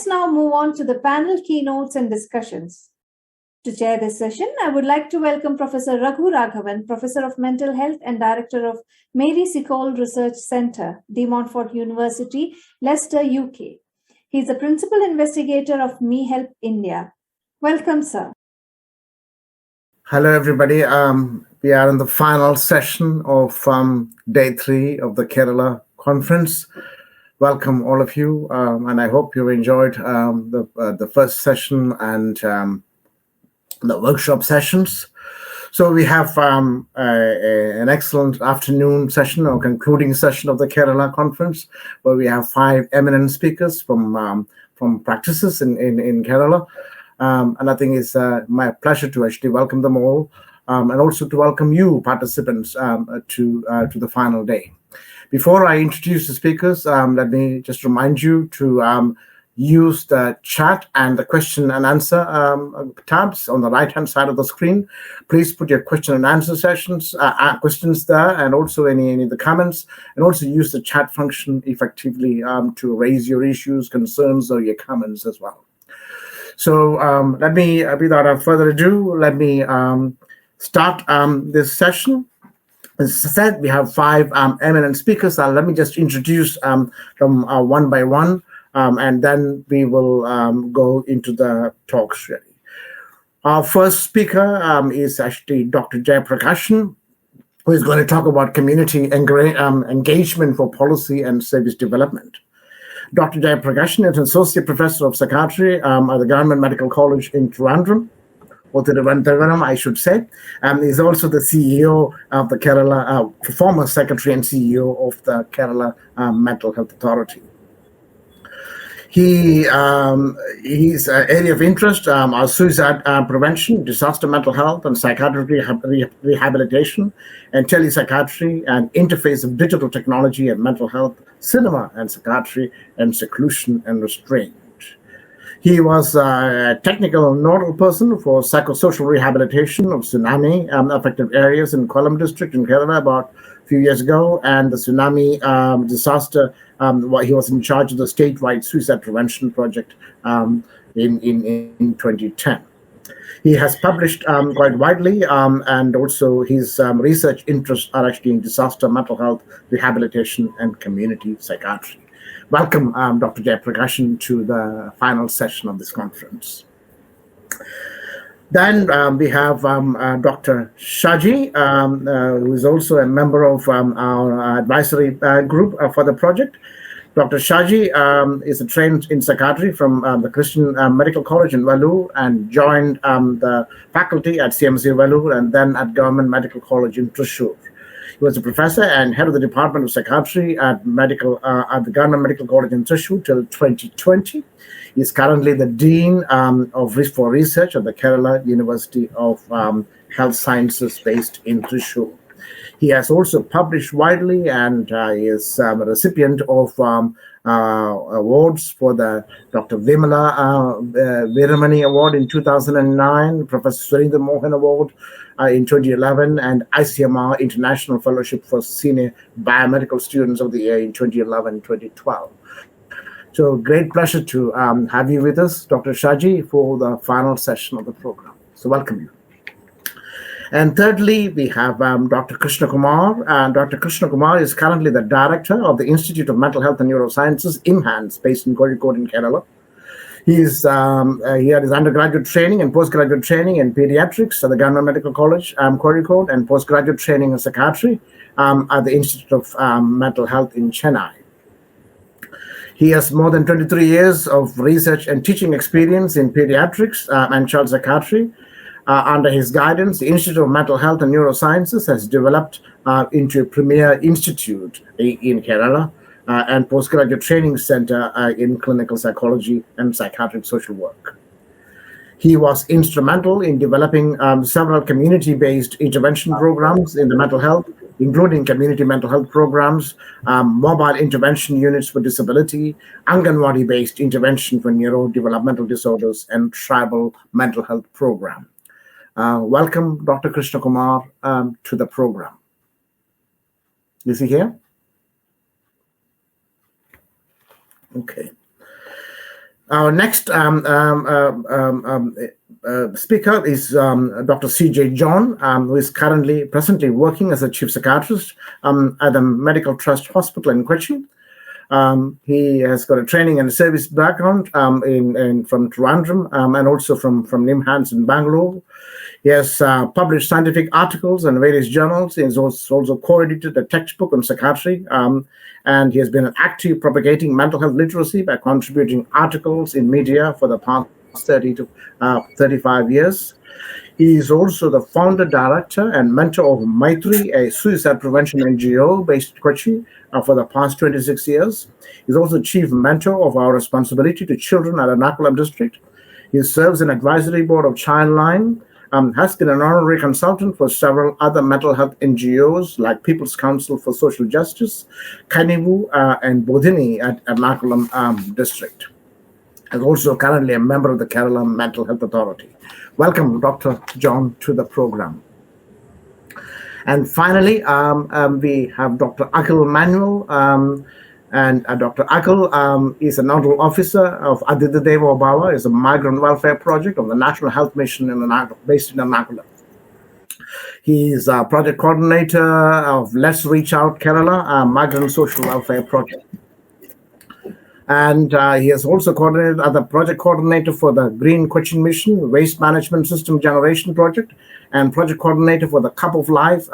Let's now move on to the panel keynotes and discussions. To chair this session, I would like to welcome Professor Raghavan, Professor of Mental Health and Director of Mary Seacole Research Centre, De Montfort University, Leicester, UK. He is the Principal Investigator of MeHeLP India. Welcome, sir. Hello, everybody. We are in the final session of day 3 of the Kerala conference. Welcome, all of you, and I hope you enjoyed the first session and the workshop sessions. So we have an excellent afternoon session or concluding session of the Kerala conference, where we have 5 eminent speakers from practices in Kerala. And I think it's my pleasure to actually welcome them all, and also to welcome you participants to the final day. Before I introduce the speakers, let me just remind you to use the chat and the question and answer tabs on the right-hand side of the screen. Please put your question and answer questions there, and also any of the comments, and also use the chat function effectively to raise your issues, concerns, or your comments as well. So let me, without further ado, let me start this session. As I said, we have 5 eminent speakers. Let me just introduce them one by one, and then we will go into the talks really. Our first speaker is actually Dr. Jayaprakashan, who is going to talk about community engagement for policy and service development. Dr. Jayaprakashan is an Associate Professor of Psychiatry at the Government Medical College in Trivandrum, or Thiruvananthapuram, I should say. He's also the CEO of the Kerala, former Secretary and CEO of the Kerala Mental Health Authority. His area of interest are suicide prevention, disaster mental health, and psychiatric rehabilitation, and telepsychiatry, and interface of digital technology and mental health, cinema and psychiatry, and seclusion and restraint. He was a technical nodal person for psychosocial rehabilitation of tsunami affected areas in Kollam district in Kerala about a few years ago, and the tsunami disaster. He was in charge of the statewide suicide prevention project in 2010. He has published quite widely, and also his research interests are actually in disaster mental health, rehabilitation, and community psychiatry. Welcome, Dr. Jayaprakashan, to the final session of this conference. Then we have Dr. Shaji, who is also a member of our advisory group for the project. Dr. Shaji is trained in psychiatry from the Christian Medical College in Vellore, and joined the faculty at CMC Vellore and then at Government Medical College in Thrissur. He was a professor and head of the Department of Psychiatry at the Government Medical College in Thrissur till 2020. He is currently the Dean for Research at the Kerala University of Health Sciences based in Thrissur. He has also published widely, and is a recipient of awards for the Dr. Vimala Veeramani Award in 2009, Professor Surendra Mohan Award in 2011, and ICMR International Fellowship for Senior Biomedical Students of the Year in 2011-2012. So great pleasure to have you with us, Dr. Shaji, for the final session of the program. So welcome you. And thirdly, we have Dr. Krishnakumar. Dr. Krishnakumar is currently the director of the Institute of Mental Health and Neurosciences, IMHANS, based in Kozhikode in Kerala. He had his undergraduate training and postgraduate training in pediatrics at the Government Medical College, Kozhikode, and postgraduate training in psychiatry at the Institute of Mental Health in Chennai. He has more than 23 years of research and teaching experience in pediatrics and child psychiatry. Under his guidance, the Institute of Mental Health and Neurosciences has developed into a premier institute in Kerala and postgraduate training center in clinical psychology and psychiatric social work. He was instrumental in developing several community-based intervention programs in the mental health, including community mental health programs, mobile intervention units for disability, Anganwadi-based intervention for neurodevelopmental disorders, and tribal mental health program. Welcome, Dr. Krishnakumar, to the program. Is he here? Okay. Our next speaker is Dr. C.J. John, who is presently working as a chief psychiatrist at the Medical Trust Hospital in Kochi. He has got a training and service background from Trivandrum and also from IMHANS in Bangalore. He has published scientific articles in various journals. He has also co-edited a textbook on psychiatry, and he has been active propagating mental health literacy by contributing articles in media for the past 30 to 35 years. He is also the founder, director, and mentor of Maitri, a suicide prevention NGO based in Kochi for the past 26 years. He's also chief mentor of our responsibility to children at Ernakulam district. He serves an advisory board of Childline, has been an honorary consultant for several other mental health NGOs like People's Council for Social Justice, Kanivu, and Bodhini at Ernakulam district. Is also currently a member of the Kerala Mental Health Authority. Welcome, Dr. John, to the program. And finally, we have Dr. Akhil Manuel, and Dr. Akhil is a nodal officer of Aditya Deva Bhava, is a migrant welfare project of the National Health Mission based in Ernakulam. He is a project coordinator of Let's Reach Out Kerala, a migrant social welfare project. And he has also coordinated as the project coordinator for the Green Cochin Mission Waste Management System Generation Project, and project coordinator for the Cup of Life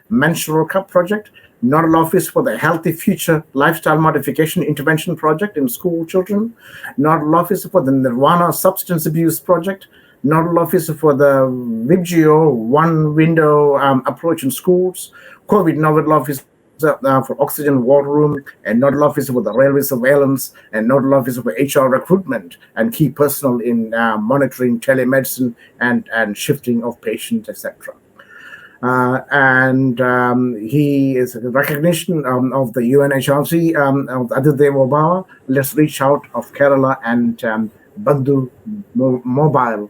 Menstrual Cup Project, nodal office for the Healthy Future Lifestyle Modification Intervention Project in school children, nodal officer for the Nirvana Substance Abuse Project, nodal officer for the VIBGO One Window approach in schools, COVID nodal officer for Oxygen War Room, and nodal officer for the Railway Surveillance, and nodal officer for HR recruitment and key personnel in monitoring telemedicine and shifting of patients, etc. He is a recognition of the UNHRC of Aditya Deva Bhava, Let's Reach Out of Kerala, and Bandhu Mobile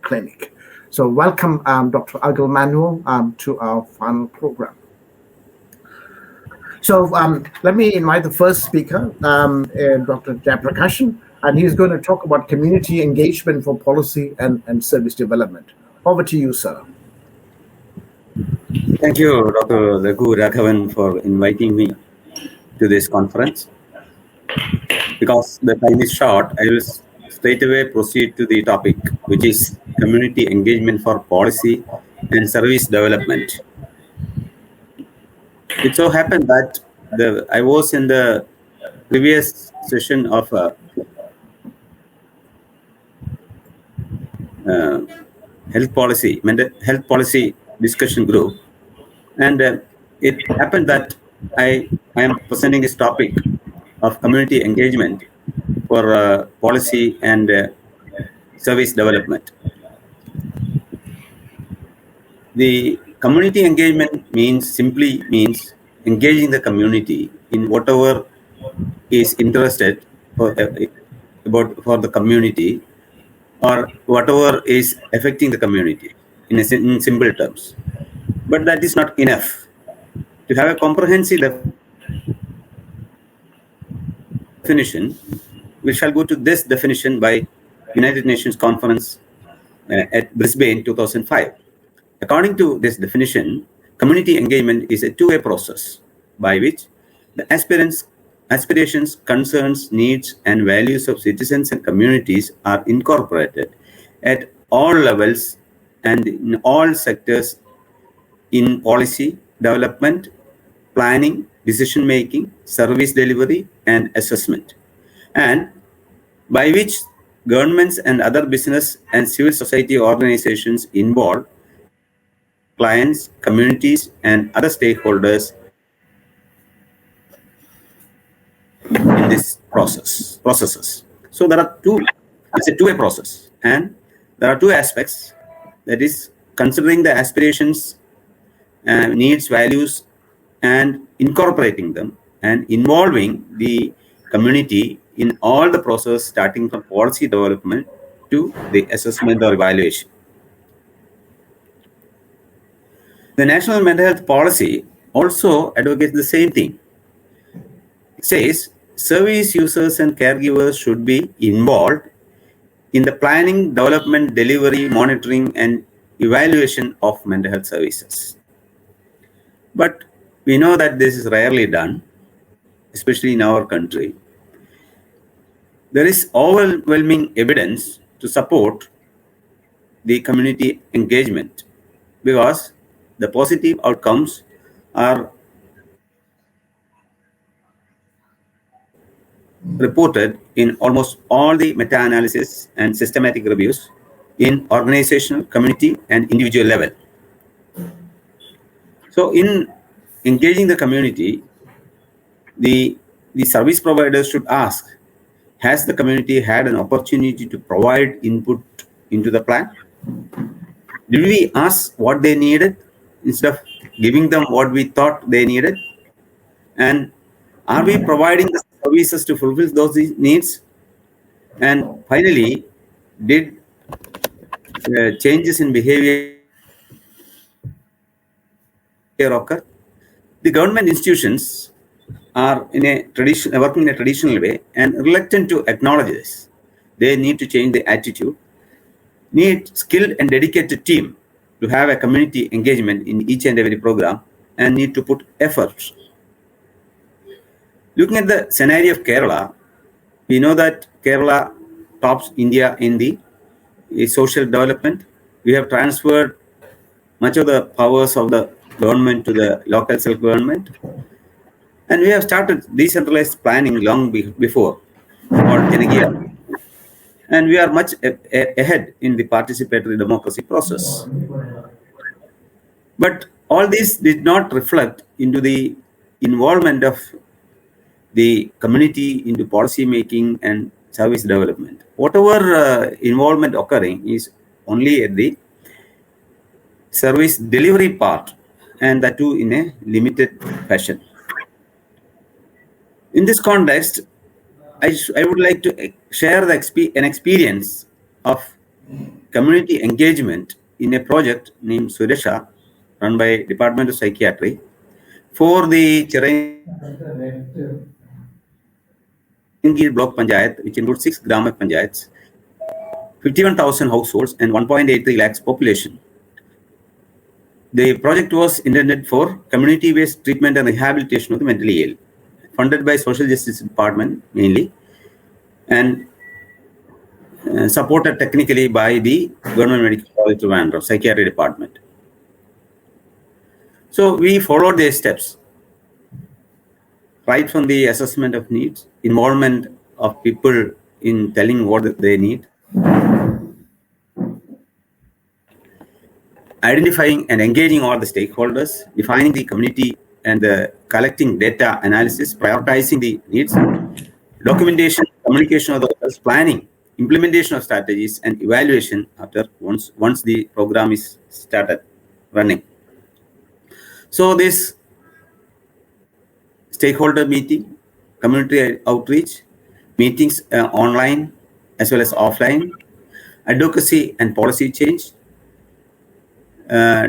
Clinic. So welcome, Dr. Akhil Manuel, to our final program. So let me invite the first speaker, Dr. Jayaprakashan, and he's going to talk about community engagement for policy and service development. Over to you, sir. Thank you, Dr. Raghavan, for inviting me to this conference. Because the time is short, I will straight away proceed to the topic, which is community engagement for policy and service development. It so happened that I was in the previous session of health policy, mental health policy discussion group, and it happened that I am presenting this topic of community engagement for policy and service development. The community engagement simply means engaging the community in whatever is interested for the community, or whatever is affecting the community in simple terms. But that is not enough. To have a comprehensive definition, we shall go to this definition by United Nations Conference at Brisbane 2005. According to this definition, community engagement is a two-way process by which the aspirations, concerns, needs, and values of citizens and communities are incorporated at all levels and in all sectors in policy, development, planning, decision-making, service delivery, and assessment, and by which governments and other business and civil society organizations involved, clients, communities, and other stakeholders in this processes. So there are it's a two-way process, and there are two aspects, that is considering the aspirations, needs, values, and incorporating them, and involving the community in all the process, starting from policy development to the assessment or evaluation. The National Mental Health Policy also advocates the same thing. It says service users and caregivers should be involved in the planning, development, delivery, monitoring, and evaluation of mental health services. But we know that this is rarely done, especially in our country. There is overwhelming evidence to support the community engagement because the positive outcomes are reported in almost all the meta-analysis and systematic reviews in organizational, community, and individual level. So in engaging the community, the service providers should ask, has the community had an opportunity to provide input into the plan? Did we ask what they needed instead of giving them what we thought they needed? And are we providing the services to fulfill those needs? And finally, did changes in behavior occur? The government institutions are working in a traditional way and reluctant to acknowledge this. They need to change the attitude, need skilled and dedicated team to have a community engagement in each and every program, and need to put effort. Looking at the scenario of Kerala, we know that Kerala tops India in the social development. We have transferred much of the powers of the government to the local self-government. And we have started decentralized planning long before, called Janagiya. And we are much ahead in the participatory democracy process. But all this did not reflect into the involvement of the community into policy making and service development. Whatever involvement occurring is only at the service delivery part, and that too in a limited fashion. In this context, I would like to share an experience of community engagement in a project named Suresha, run by Department of Psychiatry, for the Chirangir Block Panchayat, which includes 6 Grama Panchayats, 51,000 households, and 1.83 lakhs population. The project was intended for community-based treatment and rehabilitation of the mentally ill, funded by Social Justice Department mainly, and supported technically by the Government Medical College of Trivandrum, Psychiatry Department. So we followed these steps, right from the assessment of needs, involvement of people in telling what they need, identifying and engaging all the stakeholders, defining the community and collecting data analysis, prioritizing the needs, documentation, communication of the workers, planning, implementation of strategies, and evaluation after once the program is started running. So this stakeholder meeting, community outreach, meetings online as well as offline, advocacy and policy change,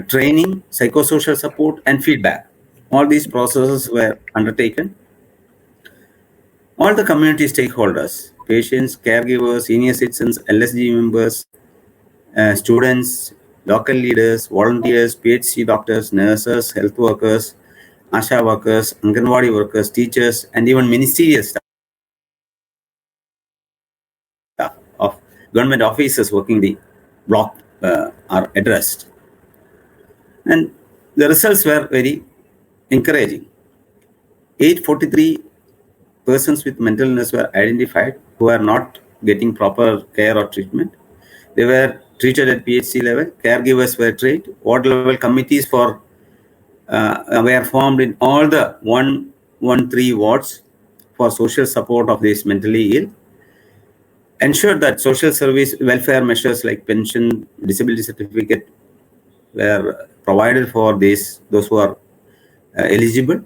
training, psychosocial support, and feedback. All these processes were undertaken. All the community stakeholders, patients, caregivers, senior citizens, LSG members, students, local leaders, volunteers, PHC doctors, nurses, health workers, ASHA workers, Anganwadi workers, teachers, and even ministerial staff of government officers working the block are addressed. And the results were very encouraging. 843 persons with mental illness were identified who are not getting proper care or treatment. They were treated at PHC level. Caregivers were trained. Ward level committees were formed in all the 113 wards for social support of these mentally ill. Ensured that social service welfare measures like pension, disability certificate were provided for those who are eligible.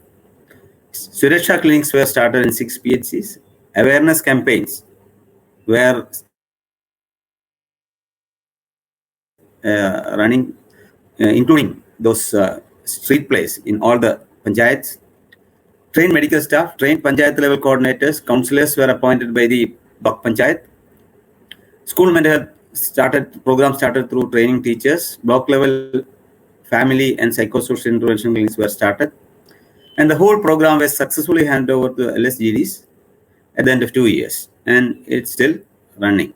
Sureksha clinics were started in 6 PHCs. Awareness campaigns were running, including those street plays in all the panchayats. trained medical staff, trained panchayat level coordinators, councillors were appointed by the block panchayat. School mental health program started through training teachers. Block level family and psychosocial intervention clinics were started. And the whole program was successfully handed over to LSGDs at the end of 2 years. And it's still running.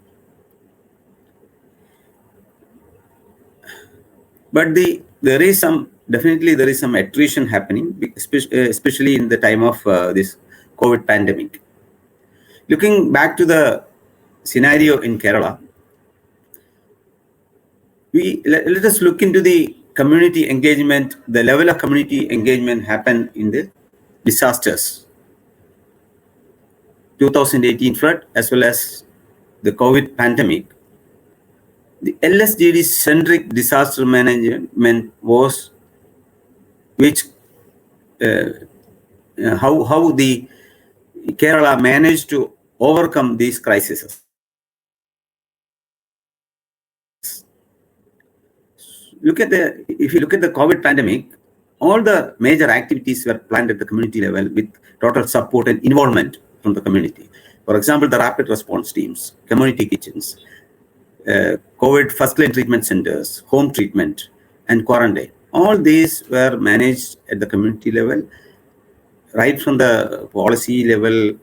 But there is some attrition happening, especially in the time of this COVID pandemic. Looking back to the scenario in Kerala, let us look into the community engagement, the level of community engagement happened in the disasters. 2018 flood as well as the COVID pandemic. The LSGD centric disaster management was how the Kerala managed to overcome these crises. If you look at the COVID pandemic, all the major activities were planned at the community level with total support and involvement from the community. For example, the rapid response teams, community kitchens, COVID first-line treatment centers, home treatment, and quarantine. All these were managed at the community level, right from the policy level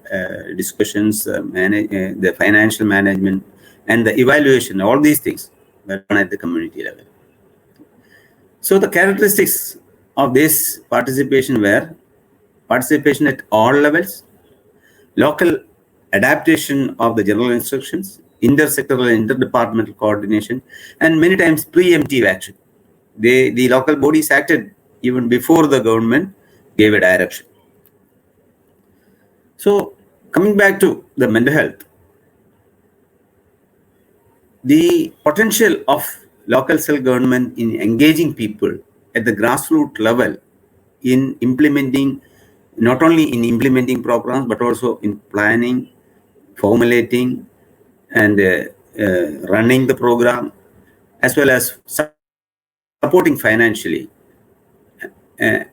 discussions, the financial management, and the evaluation. All these things were done at the community level. So the characteristics of this participation were participation at all levels, local adaptation of the general instructions, intersectoral and interdepartmental coordination, and many times preemptive action. The local bodies acted even before the government gave a direction. So coming back to the mental health, the potential of local self-government in engaging people at the grassroots level in implementing, not only in implementing programs, but also in planning, formulating, and running the program, as well as supporting financially, and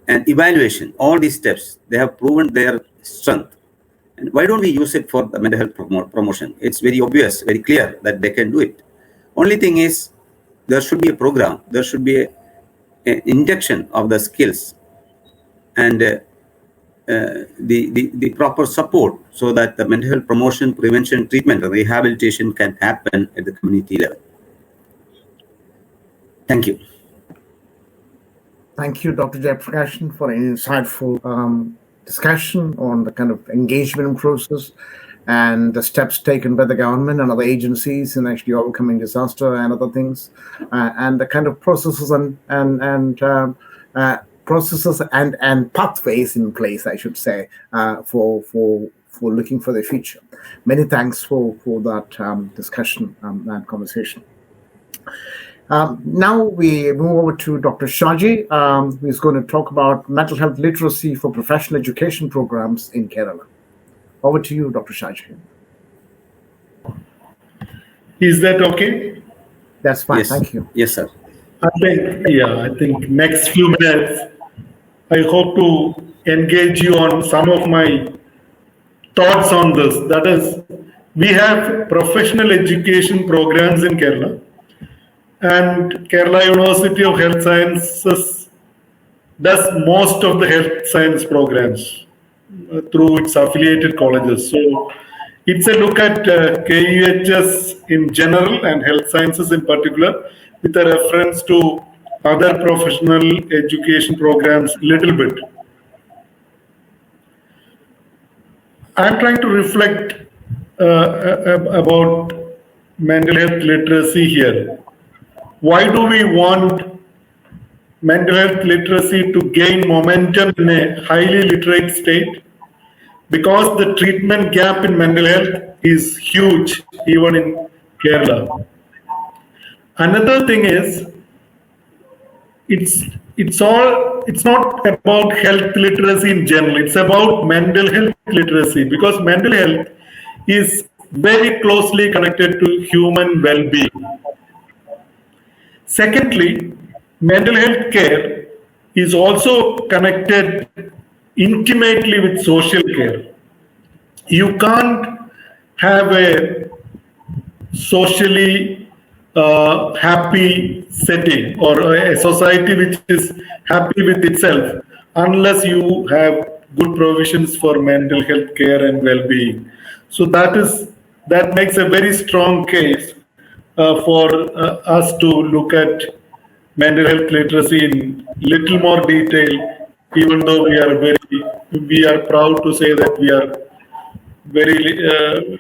evaluation. All these steps, they have proven their strength. And why don't we use it for the mental health promotion? It's very obvious, very clear that they can do it. Only thing is, there should be a program, there should be an injection of the skills and the proper support so that the mental health promotion, prevention, treatment, and rehabilitation can happen at the community level. Thank you. Thank you, Dr. Jayaprakashan, for an insightful discussion on the kind of engagement process and the steps taken by the government and other agencies in actually overcoming disaster and other things, and the kind of processes and pathways in place, I should say, for looking for the future. Many thanks for that discussion and conversation. Now we move over to Dr. Shaji, who is going to talk about mental health literacy for professional education programs in Kerala. Over to you, Dr. Shaji. Is that okay? That's fine. Yes. Thank you. Yes, sir. I think next few minutes, I hope to engage you on some of my thoughts on this. That is, we have professional education programs in Kerala, and Kerala University of Health Sciences does most of the health science programs through its affiliated colleges. So it's a look at KEHS in general and health sciences in particular, with a reference to other professional education programs a little bit. I'm trying to reflect about mental health literacy here. Why do we want mental health literacy to gain momentum in a highly literate state? Because the treatment gap in mental health is huge, even in Kerala. Another thing is, it's not about health literacy in general. It's about mental health literacy, because mental health is very closely connected to human well-being. Secondly, mental health care is also connected intimately with social care. You can't have a socially happy setting or a society which is happy with itself unless you have good provisions for mental health care and well-being. So that makes a very strong case for us to look at mental health literacy in little more detail, even though we are proud to say that we are very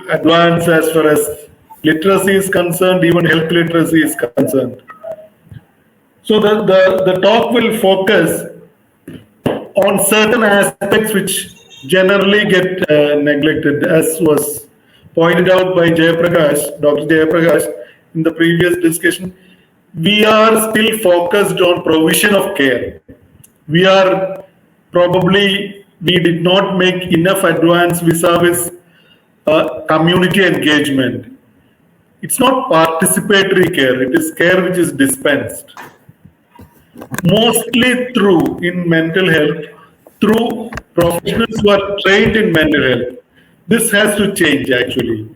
advanced as far as literacy is concerned, even health literacy is concerned. So the talk will focus on certain aspects which generally get neglected, as was pointed out by Jayaprakashan, Dr. Jayaprakashan in the previous discussion. We are still focused on provision of care. We did not make enough advance vis-a-vis community engagement. It's not participatory care, it is care which is dispensed. Mostly in mental health, through professionals who are trained in mental health. This has to change actually.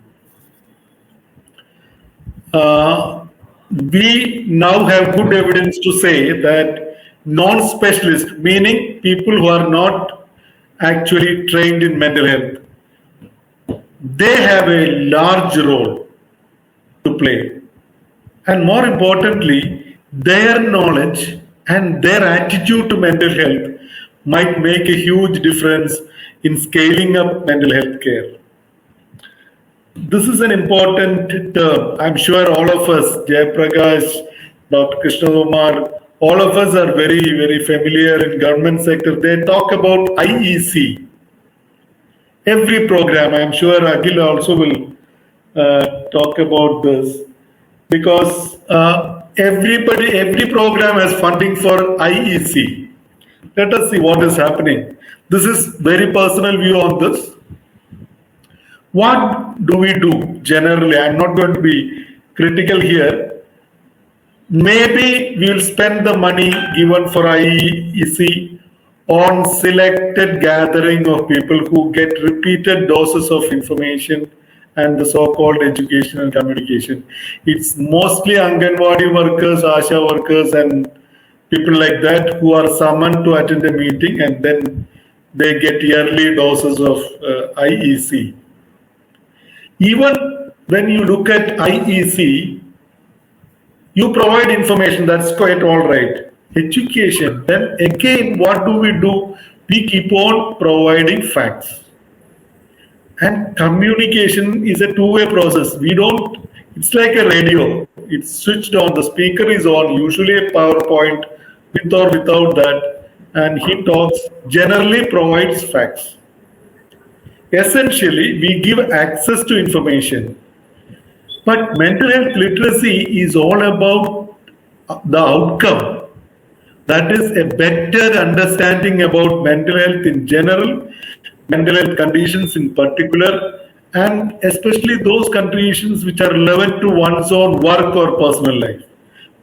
We now have good evidence to say that non-specialists, meaning people who are not actually trained in mental health, they have a large role to play. And more importantly, their knowledge and their attitude to mental health might make a huge difference in scaling up mental health care. This is an important term. I'm sure all of us, Jayaprakash, Dr. Krishnakumar, all of us are very, very familiar in government sector. They talk about IEC. Every program, I'm sure Akhil also will talk about this, because every program has funding for IEC. Let us see what is happening. This is very personal view on this. What do we do generally? I'm not going to be critical here. Maybe we will spend the money given for IEC on selected gathering of people who get repeated doses of information and the so-called education and communication. It's mostly Anganwadi workers, Asha workers, and people like that who are summoned to attend a meeting, and then they get yearly doses of IEC. Even when you look at IEC, you provide information, that's quite all right. Education, then again, what do? We keep on providing facts. And communication is a two-way process. It's like a radio. It's switched on, the speaker is on, usually a PowerPoint, with or without that, and he talks, generally provides facts. Essentially, we give access to information. But mental health literacy is all about the outcome. That is a better understanding about mental health in general, mental health conditions in particular, and especially those conditions which are relevant to one's own work or personal life.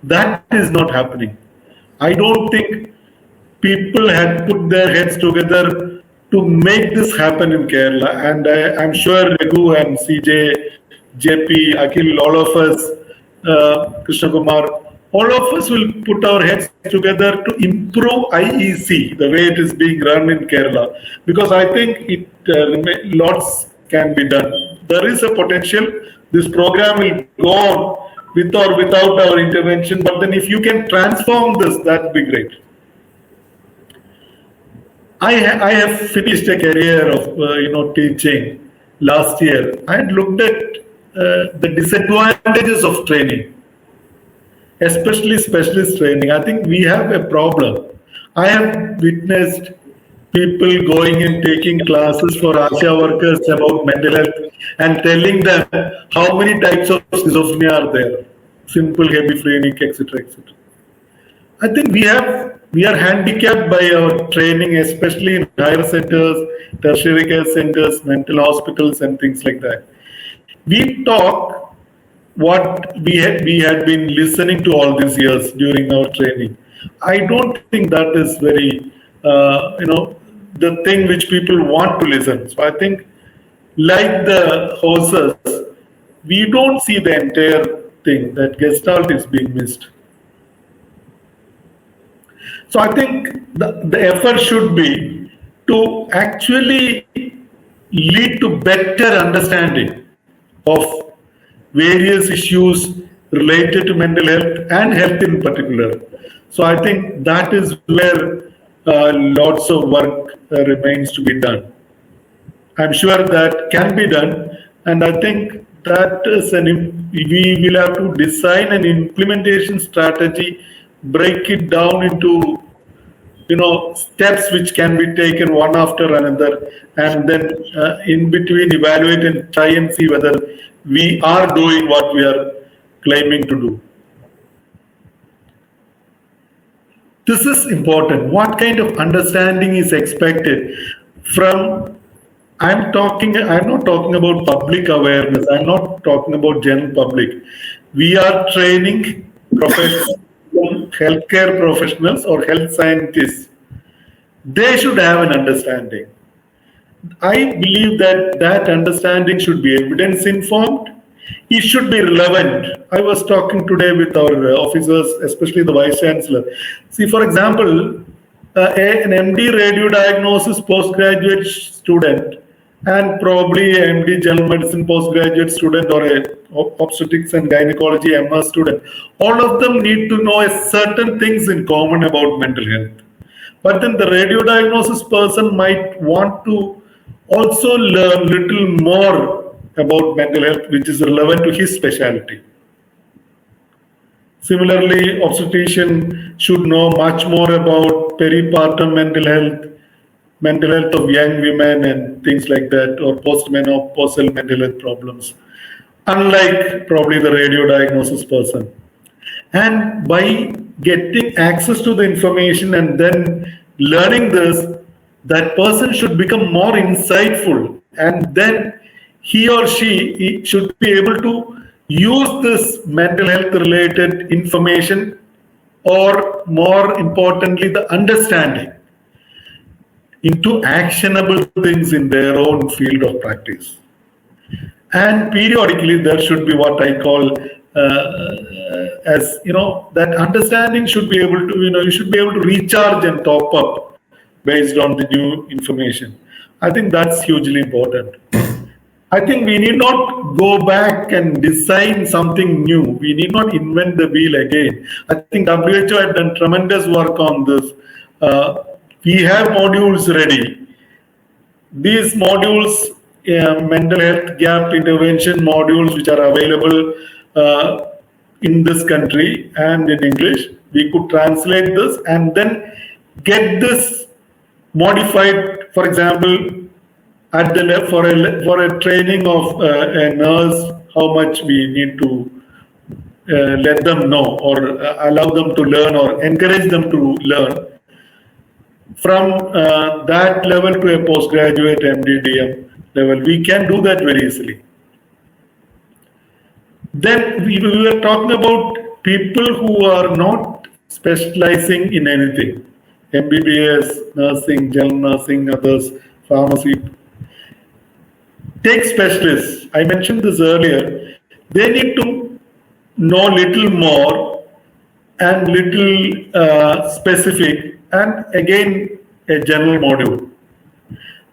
That is not happening. I don't think people had put their heads together to make this happen in Kerala, and I'm sure Raghu and CJ, JP, Akhil, all of us, Krishnakumar, all of us will put our heads together to improve IEC the way it is being run in Kerala, because I think lots can be done. There is a potential. This program will go on with or without our intervention, but then if you can transform this, that would be great. I have finished a career of teaching last year. I had looked at the disadvantages of training, especially specialist training. I think we have a problem. I have witnessed people going and taking classes for ASHA workers about mental health and telling them how many types of schizophrenia are there, simple, hemiphrenic, etc., etc. I think we are handicapped by our training, especially in higher centers, tertiary care centers, mental hospitals, and things like that. We talk what we had been listening to all these years during our training. I don't think that is very, the thing which people want to listen. So I think, like the horses, we don't see the entire thing, that gestalt is being missed. So I think the effort should be to actually lead to better understanding of various issues related to mental health and health in particular. So I think that is where lots of work remains to be done. I'm sure that can be done, and I think that is we will have to design an implementation strategy, break it down into steps which can be taken one after another, and then in between evaluate and try and see whether we are doing what we are claiming to do. This is important. What kind of understanding is expected from, I'm not talking about public awareness. I'm not talking about general public. We are training healthcare professionals or health scientists. They should have an understanding. I believe that understanding should be evidence informed. It should be relevant. I was talking today with our officers, especially the Vice Chancellor. See, for example, an MD radio diagnosis postgraduate student and probably an MD general medicine postgraduate student or a obstetrics and gynecology MS student, all of them need to know certain things in common about mental health. But then the radio diagnosis person might want to also learn little more about mental health, which is relevant to his specialty. Similarly, obstetrician should know much more about peripartum mental health of young women and things like that, or postmenopausal mental health problems, unlike probably the radio diagnosis person. And by getting access to the information and then learning this, that person should become more insightful, and then he or she should be able to use this mental health related information, or more importantly, the understanding, into actionable things in their own field of practice. And periodically there should be what I call that understanding should be able to, you should be able to recharge and top up based on the new information. I think that's hugely important. I think we need not go back and design something new. We need not invent the wheel again. I think WHO had done tremendous work on this. We have modules ready. These modules, mental health gap intervention modules, which are available in this country and in English, we could translate this and then get this modified. For example, at the for a training of a nurse, how much we need to let them know, or allow them to learn, or encourage them to learn. From that level to a postgraduate MD/DM level, we can do that very easily. Then we were talking about people who are not specializing in anything, MBBS, nursing, general nursing, others, pharmacy. Take specialists. I mentioned this earlier. They need to know little more and little specific, and again a general module.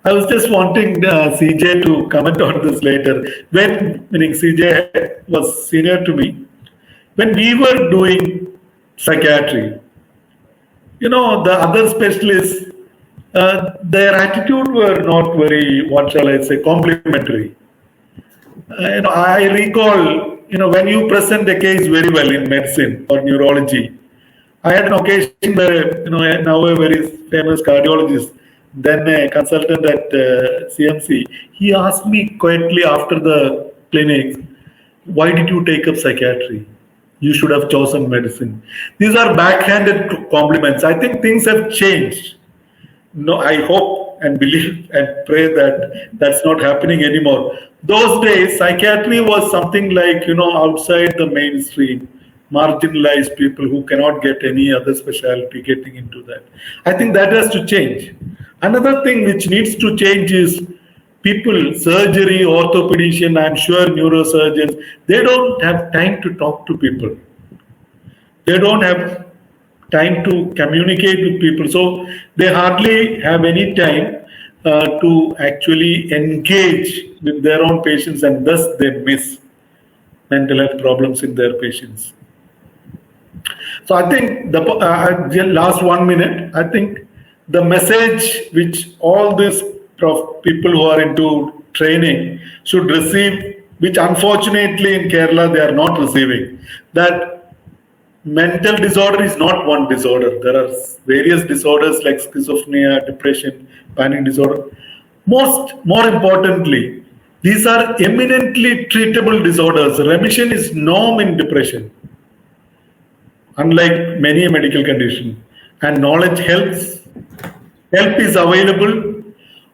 I was just wanting CJ to comment on this later. Meaning CJ was senior to me. When we were doing psychiatry, the other specialists, their attitude were not very, what shall I say, complimentary. I recall, when you present a case very well in medicine or neurology, I had an occasion where, now a very famous cardiologist, then a consultant at CMC, he asked me quietly after the clinic, why did you take up psychiatry? You should have chosen medicine. These are backhanded compliments. I think things have changed. No, I hope and believe and pray that that's not happening anymore. Those days, psychiatry was something like, outside the mainstream. marginalized people who cannot get any other specialty getting into that. I think that has to change. Another thing which needs to change is people, surgery, orthopedician, I'm sure neurosurgeons, they don't have time to talk to people. They don't have time to communicate with people. So they hardly have any time to actually engage with their own patients, and thus they miss mental health problems in their patients. So I think the last 1 minute, I think the message which all these people who are into training should receive, which unfortunately in Kerala they are not receiving, that mental disorder is not one disorder. There are various disorders like schizophrenia, depression, panic disorder. More importantly, these are eminently treatable disorders. Remission is norm in depression, unlike many medical conditions. And knowledge helps. Help is available.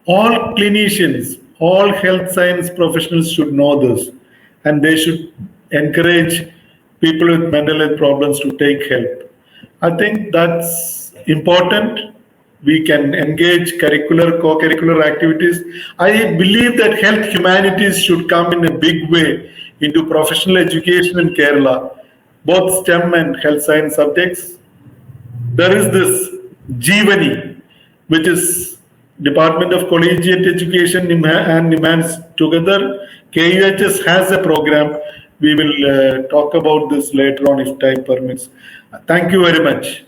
All clinicians, all health science professionals should know this, and they should encourage people with mental health problems to take help. I think that's important. We can engage curricular, co-curricular activities. I believe that health humanities should come in a big way into professional education in Kerala, both STEM and health science subjects. There is this Jeevani, which is Department of Collegiate Education and IMHANS together. KUHS has a program. We will talk about this later on if time permits. Thank you very much.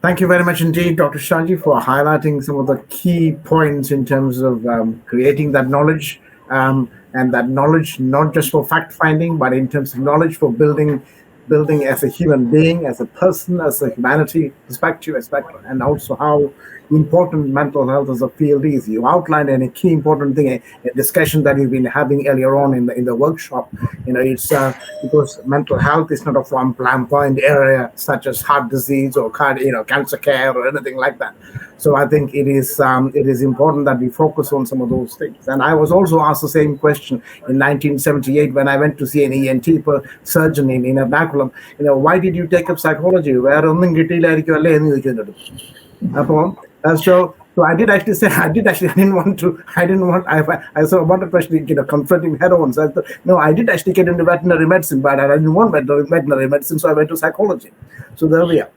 Thank you very much indeed, Dr. Shaji, for highlighting some of the key points in terms of creating that knowledge, and that knowledge not just for fact-finding, but in terms of knowledge for building as a human being, as a person, as a humanity perspective, and also how important mental health as a field is. You outlined a key important thing, a discussion that we've been having earlier on in the workshop. It's because mental health is not a flamboyant area such as heart disease or cancer care or anything like that. So I think it is important that we focus on some of those things. And I was also asked the same question in 1978 when I went to see an ENT surgeon in Ernakulam. Why did you take up psychology? So I did actually say I didn't want I wanted to actually confront him head on. So I thought, no, I did actually get into veterinary medicine, but I didn't want veterinary medicine, so I went to psychology. So there we are.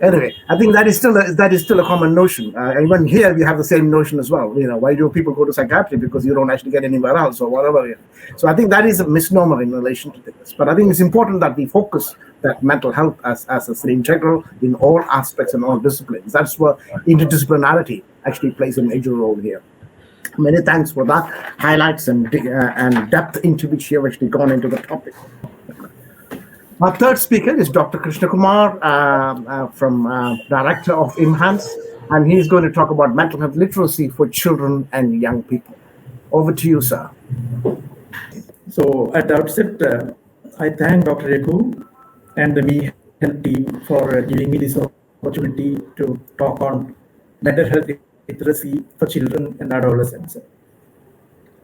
Anyway, I think that is still a common notion. Even here we have the same notion as well. Why do people go to psychiatry? Because you don't actually get anywhere else or whatever. So I think that is a misnomer in relation to this. But I think it's important that we focus that mental health as an integral in all aspects and all disciplines. That's where interdisciplinarity actually plays a major role here. Many thanks for that highlights and depth into which you have actually gone into the topic. Our third speaker is Dr. Krishnakumar, from Director of IMHANS, and he's going to talk about mental health literacy for children and young people. Over to you, sir. So at the outset, I thank Dr. Raghu and the MeHeLP team for giving me this opportunity to talk on mental health literacy for children and adolescents.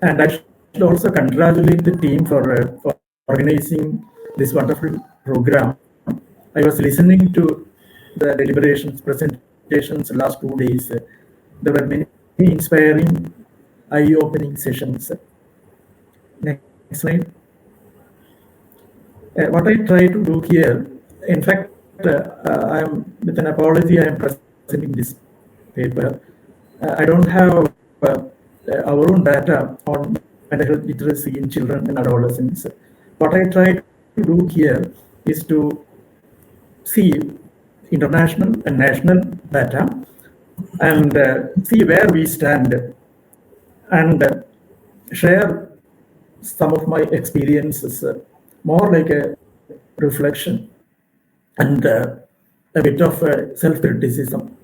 And I should also congratulate the team for organizing this wonderful program. I was listening to the deliberations, presentations last 2 days. There were many inspiring, eye-opening sessions. Next slide. What I try to do here, in fact, I am with an apology, I am presenting this paper. I don't have our own data on mental health literacy in children and adolescents. What I try to do here is to see international and national data and see where we stand and share some of my experiences, more like a reflection and a bit of self-criticism.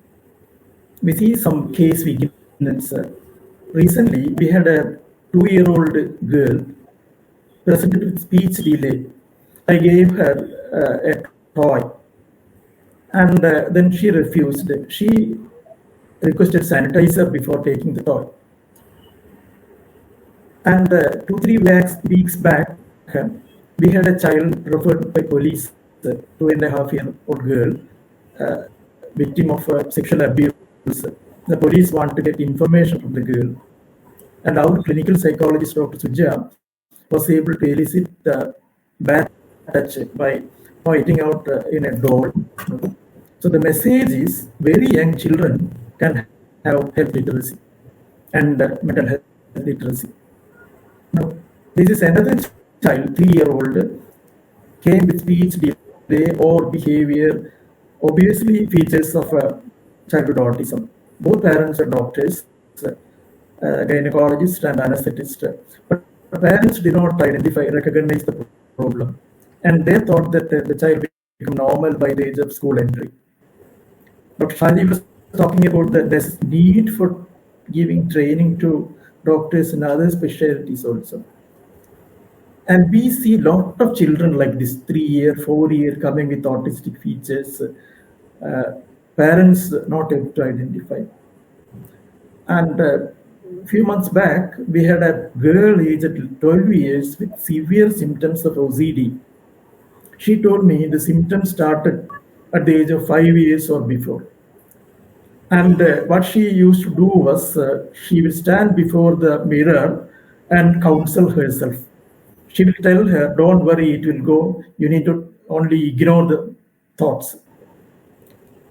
We see some case beginnings. Recently, we had a 2-year-old girl presented with speech delay. I gave her a toy, and then she refused. She requested sanitizer before taking the toy. And 2-3 weeks back, we had a child referred by police 2.5-year-old girl, victim of sexual abuse. The police want to get information from the girl. And our clinical psychologist, Dr. Suja, was able to elicit the bad touch by pointing out in a door. So the message is very young children can have health literacy and mental health literacy. Now, this is another child, 3-year-old, came with speech delay or behavior, obviously features of childhood autism. Both parents are doctors, gynecologist and anesthetist, but parents did not recognize the problem, and they thought that the child become normal by the age of school entry. Dr. Shaji was talking about that there's need for giving training to doctors and other specialties also. And we see a lot of children like this 3-year, 4-year coming with autistic features, parents not able to identify. And a few months back, we had a girl aged 12 years with severe symptoms of OCD. She told me the symptoms started at the age of 5 years or before. And what she used to do was she would stand before the mirror and counsel herself. She will tell her, don't worry, it will go. You need to only ignore the thoughts.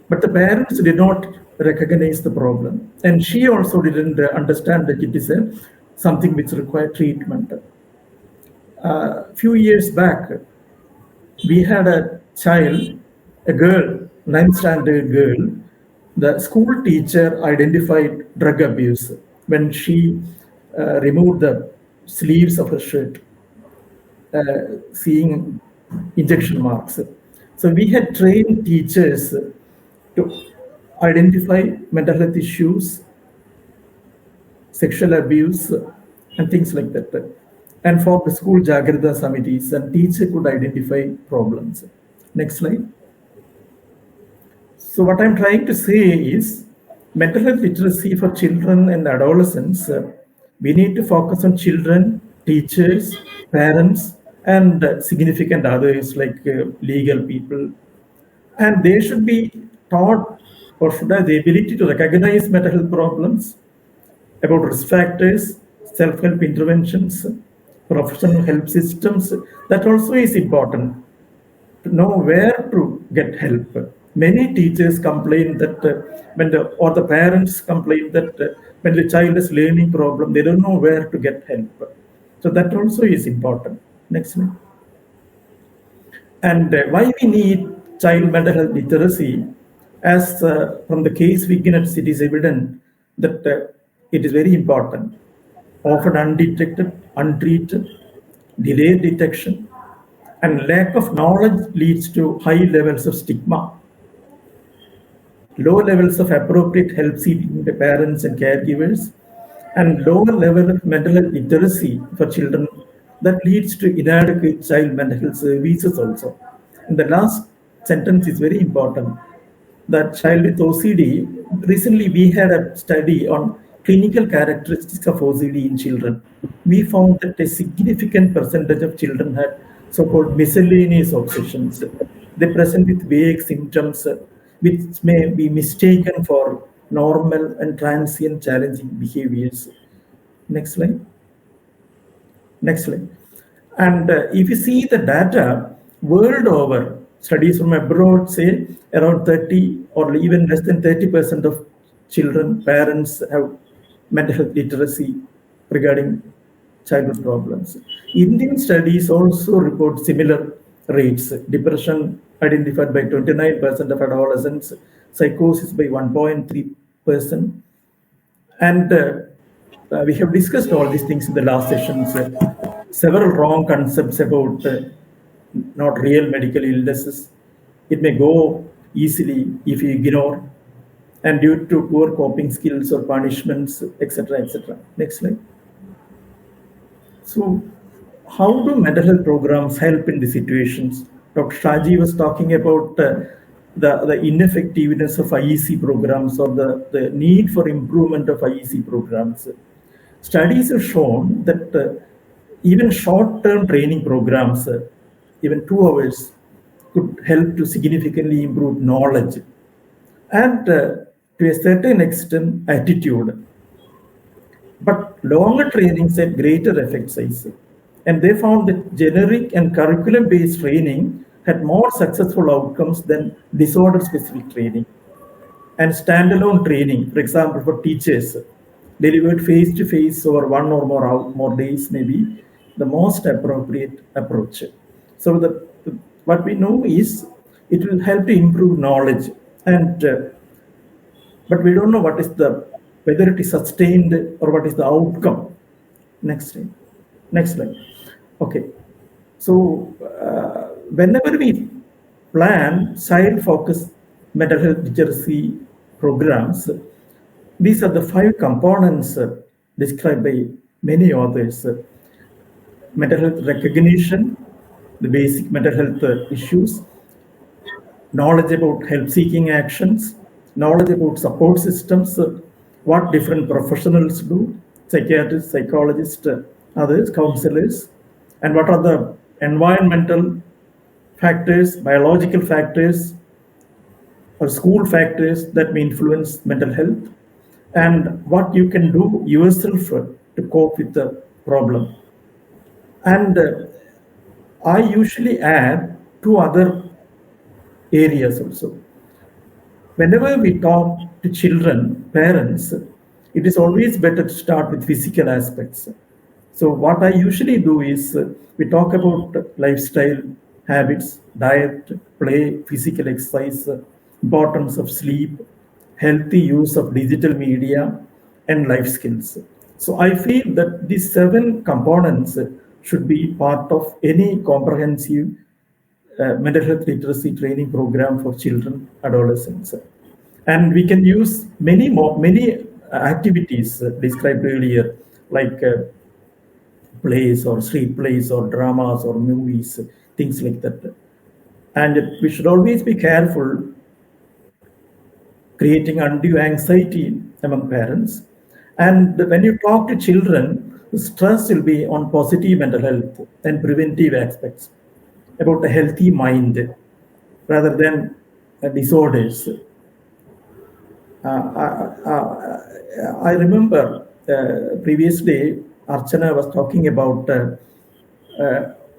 But the parents did not recognize the problem. And she also didn't understand that it is something which required treatment. A few years back, we had a child, a girl, 9th standard girl. The school teacher identified drug abuse when she removed the sleeves of her shirt, seeing injection marks. So we had trained teachers to identify mental health issues, sexual abuse, and things like that. And for the school Jagrita Samitis, and teacher could identify problems. Next slide. So what I'm trying to say is mental health literacy for children and adolescents, we need to focus on children, teachers, parents, and significant others like legal people. And they should be taught or should have the ability to recognize mental health problems, about risk factors, self-help interventions, professional help systems. That also is important, to know where to get help. Many teachers complain that or the parents complain that when the child is learning problem, they don't know where to get help. So that also is important. Next slide. And why we need child mental health literacy, as from the case vignettes, it is evident that it is very important. Often undetected, untreated, delayed detection, and lack of knowledge leads to high levels of stigma. Low levels of appropriate help seeking by parents and caregivers, and lower level of mental health literacy for children that leads to inadequate child mental health services also. And the last sentence is very important. That child with OCD, recently we had a study on clinical characteristics of OCD in children. We found that a significant percentage of children had so-called miscellaneous obsessions. They present with vague symptoms which may be mistaken for normal and transient challenging behaviors. Next slide. Next slide. And if you see the data world over, studies from abroad say around 30 or even less than 30% of children, parents have mental health literacy regarding childhood problems. Indian studies also report similar rates. Depression identified by 29% of adolescents, psychosis by 1.3%. And we have discussed all these things in the last sessions. Several wrong concepts about not real medical illnesses. It may go easily if you ignore, and due to poor coping skills or punishments, etc., etc. Next slide. So, how do mental health programs help in these situations? Dr. Shaji was talking about the ineffectiveness of IEC programs or the need for improvement of IEC programs. Studies have shown that even short-term training programs, even 2 hours, could help to significantly improve knowledge and to a certain extent attitude. But longer trainings had greater effect size. And they found that generic and curriculum-based training had more successful outcomes than disorder-specific training. And standalone training, for example, for teachers, delivered face-to-face over one or more days may be the most appropriate approach. So what we know is it will help to improve knowledge, and but we don't know whether it is sustained or what is the outcome. Next slide. Okay. So whenever we plan child-focused mental health literacy programs, these are the 5 components described by many authors. Mental health recognition, the basic mental health issues, knowledge about help-seeking actions, knowledge about support systems, what different professionals do, psychiatrists, psychologists, others, counselors, and what are the environmental factors, biological factors, or school factors that may influence mental health, and what you can do yourself to cope with the problem. And I usually add 2 other areas also. Whenever we talk to children, parents, it is always better to start with physical aspects. So what I usually do is we talk about lifestyle habits, diet, play, physical exercise, importance of sleep, healthy use of digital media, and life skills. So I feel that these 7 components should be part of any comprehensive mental health literacy training program for children, adolescents. And we can use many activities described earlier, like plays or street plays or dramas or movies, things like that. And we should always be careful creating undue anxiety among parents. And when you talk to children, the stress will be on positive mental health and preventive aspects, about a healthy mind rather than disorders. I remember previously Archana was talking about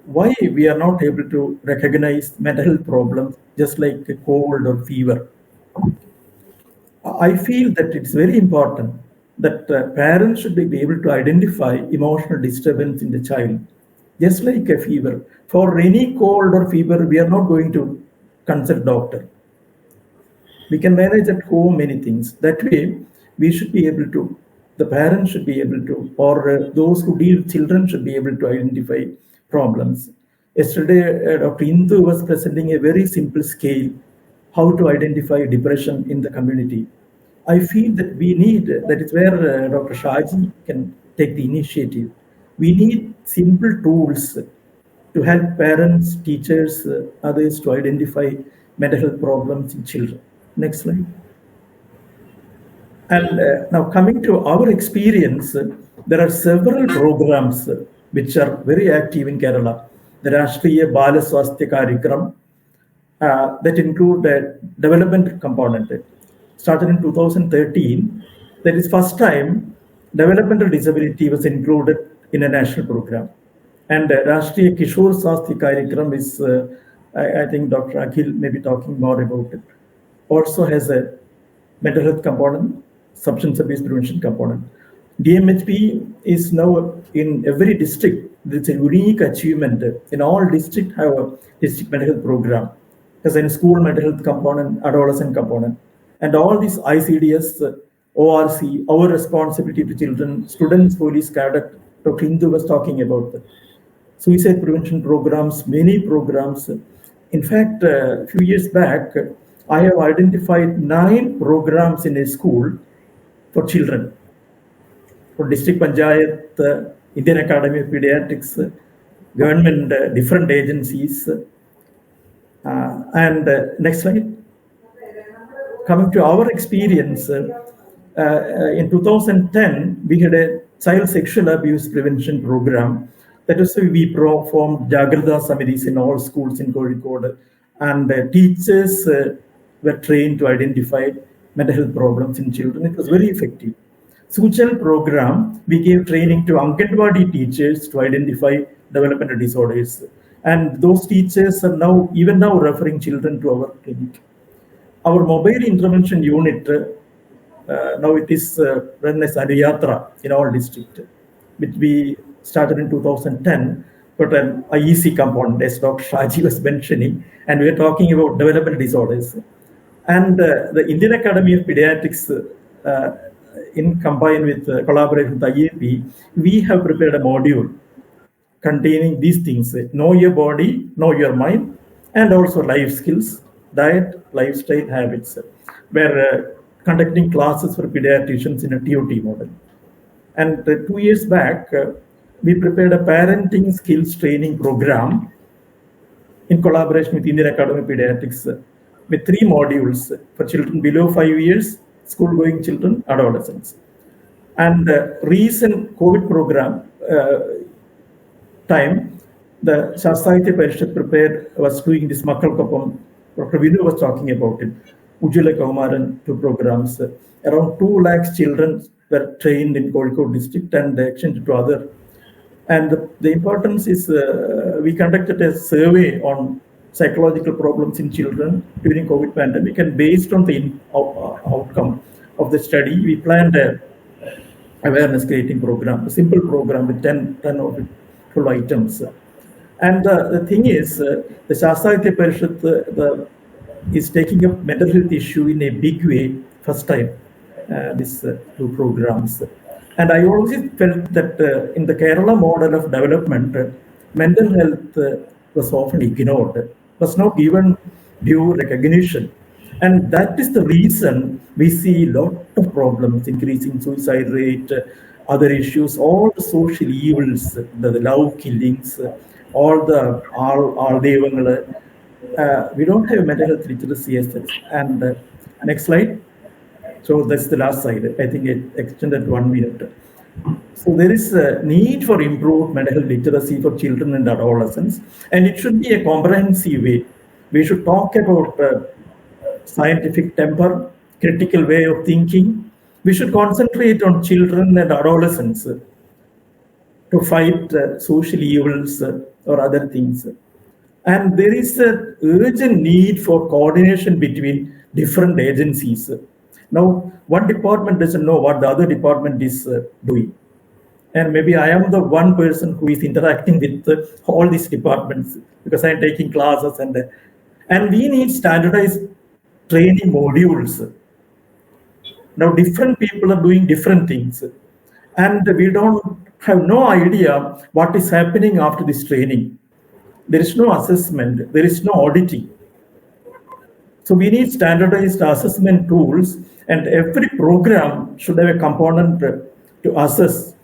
why we are not able to recognize mental health problems just like a cold or fever. I feel that it's very important that parents should be able to identify emotional disturbance in the child, just like a fever. For any cold or fever, we are not going to consult doctor. We can manage at home many things. That way, we should be able to, the parents should be able to, or those who deal with children should be able to identify problems. Yesterday, Dr. Indu was presenting a very simple scale, how to identify depression in the community. I feel that we need, that is where Dr. Shaji can take the initiative. We need simple tools to help parents, teachers, others to identify mental health problems in children. Next slide. And now coming to our experience, there are several programs which are very active in Kerala. The Rashtriya Bala Swasthya Karikram that include a development component. Started in 2013, that is first time developmental disability was included in a national program. And Rashtriya Kishore Swasthya Karikram is, I think Dr. Akhil may be talking more about it, also has a mental health component, substance abuse prevention component. DMHP is now in every district. It's a unique achievement. In all districts have a district mental health program. There's a school mental health component, adolescent component. And all these ICDS, ORC, our responsibility to children, students, police, cadet, Dr. Hindu was talking about that. Suicide prevention programs, many programs. In fact, a few years back, I have identified 9 programs in a school for children. For District Panchayat, Indian Academy of Pediatrics, government, different agencies. And next slide. Coming to our experience, in 2010, we had a child sexual abuse prevention program. That is why we formed Jagrata Samitis in all schools in Kozhikode. and teachers were trained to identify mental health problems in children. It was very effective. Suchal program, we gave training to Anganwadi teachers to identify developmental disorders. And those teachers are now, even now, referring children to our clinic. Our mobile intervention unit, now it is run as Adiyatra in our district, which we started in 2010, but an IEC component, as Dr. Shaji was mentioning, and we are talking about developmental disorders. And the Indian Academy of Pediatrics, in combined with collaboration with IAP, we have prepared a module containing these things: know your body, know your mind, and also life skills, diet, lifestyle, habits. We're conducting classes for pediatricians in a TOT model. And 2 years back, we prepared a parenting skills training program in collaboration with Indian Academy of Pediatrics with 3 modules for children below 5 years, school-going children, adolescents. And recent COVID program time, the Shastahitya Parishad was doing this Makkalkoppam. Dr. Vinu was talking about it. Ujjwala Kaumaran 2 programs. Around 2 lakhs children were trained in Kozhikode district and extended to other. And the importance is we conducted a survey on psychological problems in children during COVID pandemic, and based on the outcome of the study, we planned a awareness creating program, a simple program with 10 or 12 items. And the thing is, the Shastahitya Parishad is taking up mental health issue in a big way, first time, these 2 programs. And I always felt that in the Kerala model of development, mental health was often ignored, was not given due recognition. And that is the reason we see a lot of problems, increasing suicide rate, other issues, all the social evils, the love killings, all the we don't have mental health literacy as such. And next slide. So that's the last slide. I think it extended 1 minute. So there is a need for improved mental health literacy for children and adolescents, and it should be a comprehensive way. We should talk about scientific temper, critical way of thinking. We should concentrate on children and adolescents to fight social evils or other things. And there is an urgent need for coordination between different agencies. Now, one department doesn't know what the other department is doing. And maybe I am the one person who is interacting with all these departments because I'm taking classes, and we need standardized training modules. Now, different people are doing different things, and we don't have no idea what is happening after this training. There is no assessment, there is no auditing. So we need standardized assessment tools, and every program should have a component to assess,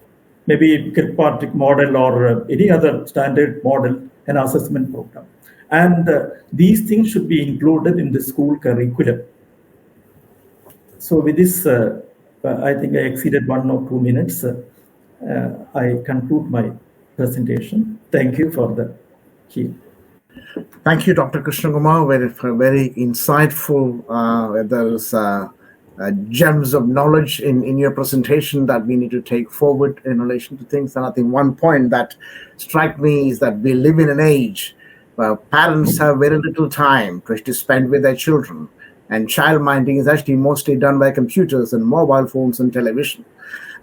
maybe Kirkpatrick model or any other standard model, an assessment program. And these things should be included in the school curriculum. So with this, I think I exceeded 1 or 2 minutes. I conclude my presentation. Thank you for the key. Thank you, Dr. Krishnakumar, very insightful. There's gems of knowledge in your presentation that we need to take forward in relation to things. And I think one point that struck me is that we live in an age where parents have very little time to spend with their children, and child minding is actually mostly done by computers and mobile phones and television.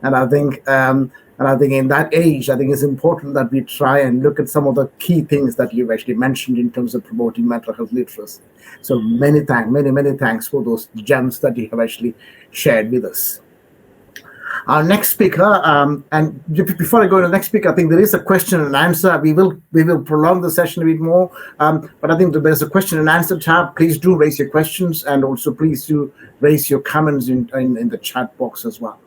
And I think in that age, I think it's important that we try and look at some of the key things that you've actually mentioned in terms of promoting mental health literacy. So many thanks for those gems that you have actually shared with us. Our next speaker, and before I go to the next speaker, I think there is a question and answer. We will prolong the session a bit more, but I think there's a question and answer tab. Please do raise your questions, and also please do raise your comments in the chat box as well.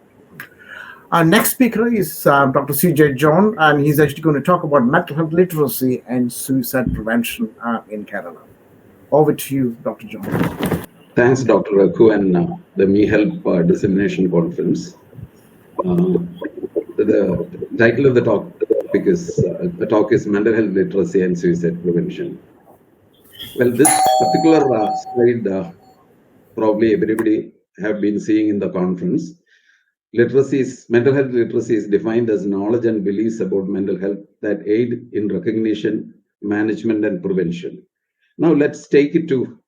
Our next speaker is Dr. C.J. John, and he's actually going to talk about mental health literacy and suicide prevention in Kerala. Over to you, Dr. John. Thanks, Dr. Raghu and the MeHeLP Dissemination Conference. The title of the talk is Mental Health Literacy and Suicide Prevention. Well, this particular slide, probably everybody have been seeing in the conference. Mental health literacy is defined as knowledge and beliefs about mental health that aid in recognition, management, and prevention. Now, let's take it to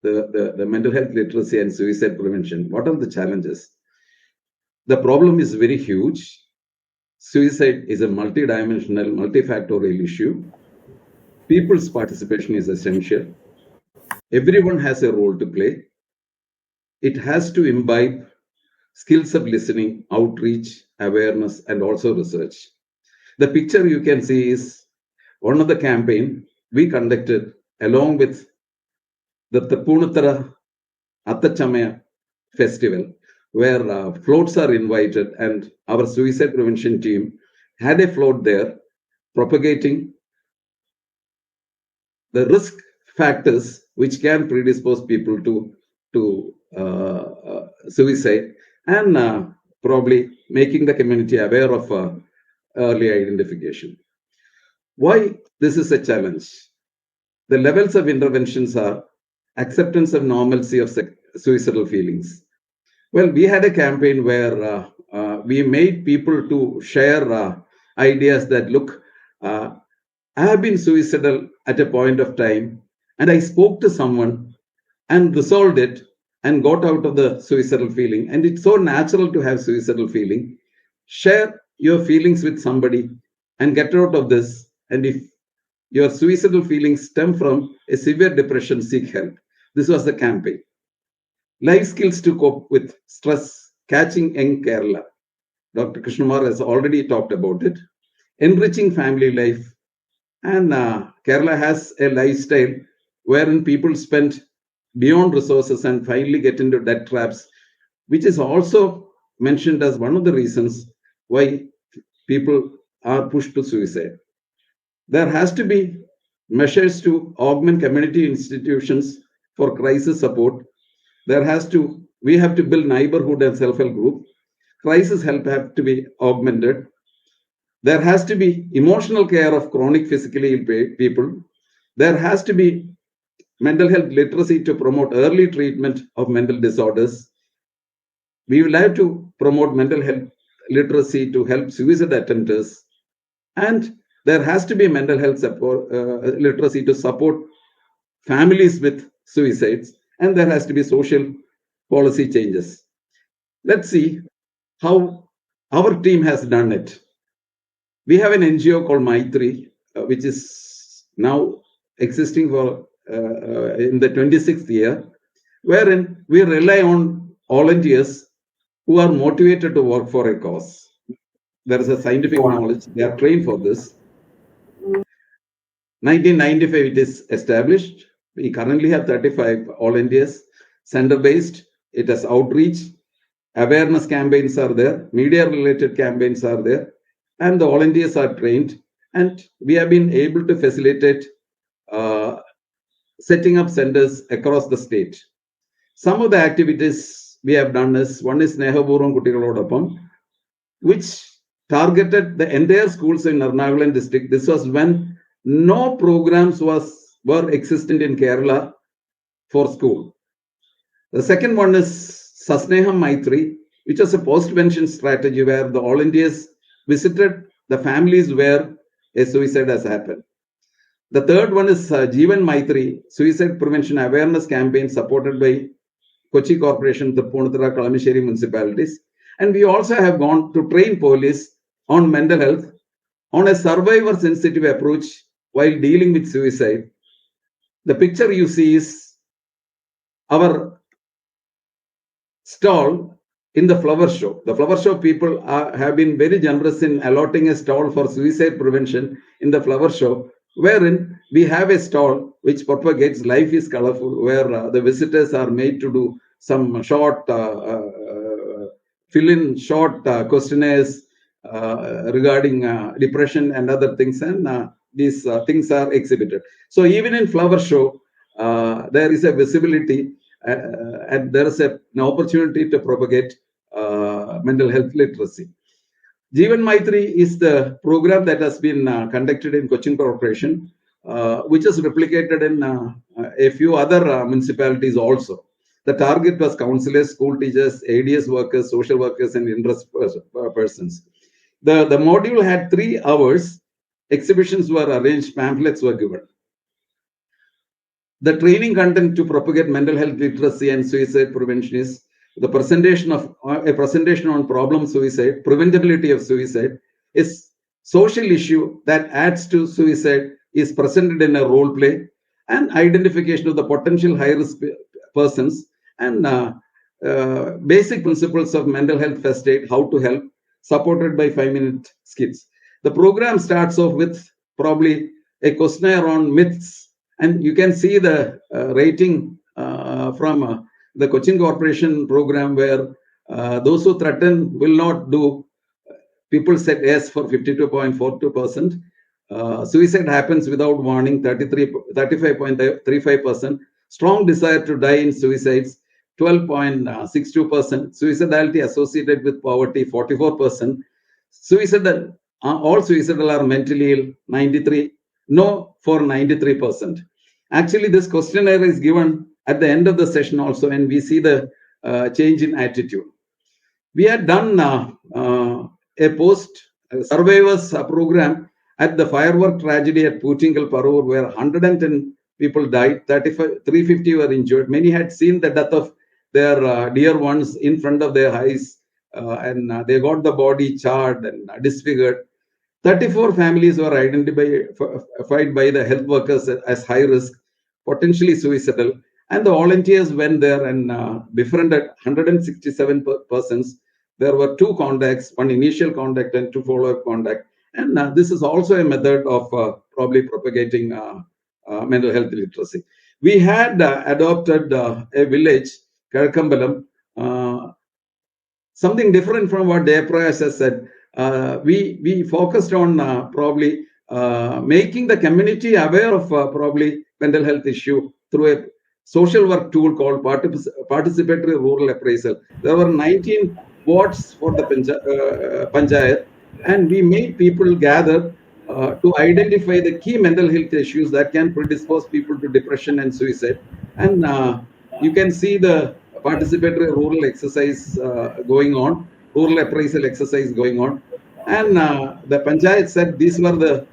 the mental health literacy and suicide prevention. What are the challenges? The problem is very huge. Suicide is a multidimensional, multifactorial issue. People's participation is essential. Everyone has a role to play. It has to imbibe skills of listening, outreach, awareness, and also research. The picture you can see is one of the campaign we conducted along with the Tapunatara Attachamaya festival, where floats are invited, and our suicide prevention team had a float there propagating the risk factors which can predispose people to suicide, and probably making the community aware of early identification. Why this is a challenge? The levels of interventions are acceptance of normalcy of suicidal feelings. Well, we had a campaign where we made people to share ideas that, look, I have been suicidal at a point of time, and I spoke to someone and resolved it and got out of the suicidal feeling. And it's so natural to have suicidal feeling. Share your feelings with somebody and get out of this. And if your suicidal feelings stem from a severe depression, seek help. This was the campaign. Life skills to cope with stress, catching young Kerala. Dr. Krishnakumar has already talked about it. Enriching family life. And Kerala has a lifestyle wherein people spend beyond resources and finally get into debt traps, which is also mentioned as one of the reasons why people are pushed to suicide. There has to be measures to augment community institutions for crisis support. We have to build neighborhood and self-help group. Crisis help have to be augmented. There has to be emotional care of chronic physically ill people. There has to be mental health literacy to promote early treatment of mental disorders. We will have to promote mental health literacy to help suicide attempters. And there has to be mental health support, literacy to support families with suicides. And there has to be social policy changes. Let's see how our team has done it. We have an NGO called Maitri, which is now existing for in the 26th year, wherein we rely on volunteers who are motivated to work for a cause. There is a scientific knowledge. They are trained for this. 1995 it is established. We currently have 35 volunteers, center-based. It has outreach, awareness campaigns are there, media-related campaigns are there, and the volunteers are trained. And we have been able to facilitate setting up centers across the state. Some of the activities we have done is, one is Nehapuram Kuttikalodapam, which targeted the entire schools in Ernakulam district. This was when no programs were existent in Kerala for school. The second one is Sasneham Maitri, which was a post-pension strategy where the volunteers visited the families where a suicide has happened. The third one is Jeevan Maitri, suicide prevention awareness campaign supported by Kochi Corporation, the Punatara, Kalamasheri municipalities. And we also have gone to train police on mental health, on a survivor-sensitive approach while dealing with suicide. The picture you see is our stall in the flower show. The flower show people have been very generous in allotting a stall for suicide prevention in the flower show, wherein we have a stall which propagates Life is Colorful, where the visitors are made to do some short, fill-in short questionnaires regarding depression and other things, and these things are exhibited. So even in flower show, there is a visibility and there is an opportunity to propagate mental health literacy. Jeevan Maitri is the program that has been conducted in Cochin Corporation. which is replicated in a few other municipalities also. The target was counselors, school teachers, ADS workers, social workers, and interest persons. The module had 3 hours. Exhibitions were arranged, pamphlets were given. The training content to propagate mental health literacy and suicide prevention is the presentation on problem suicide, preventability of suicide, is social issue that adds to suicide is presented in a role play, and identification of the potential high-risk persons, and basic principles of mental health first aid, how to help, supported by 5-minute skits. The program starts off with probably a questionnaire on myths, and you can see the rating from the Cochin Corporation program, where those who threaten will not do. People said yes for 52.42%. Suicide happens without warning, 35.35%. Strong desire to die in suicides, 12.62%. Suicidality associated with poverty, 44%. Suicidal, all suicidal are mentally ill, 93. No for 93%. Actually, this questionnaire is given at the end of the session also, and we see the change in attitude. We had done a post survivors program at the firework tragedy at Pootingal, Parur, where 110 people died, 350 were injured. Many had seen the death of their dear ones in front of their eyes, and they got the body charred and disfigured. 34 families were identified by the health workers as high risk, potentially suicidal, and the volunteers went there and befriended 167 persons. There were 2 contacts, 1 initial contact and 2 follow-up contact. And this is also a method of probably propagating mental health literacy. We had adopted a village, Karakambalam, something different from what Jayaprakashan has said. We focused on probably making the community aware of probably mental health issue through a social work tool called participatory rural appraisal. There were 19 wards for the panchayat, and we made people gather to identify the key mental health issues that can predispose people to depression and suicide. And you can see the participatory rural exercise going on, rural appraisal exercise going on. And the panchayat said these were the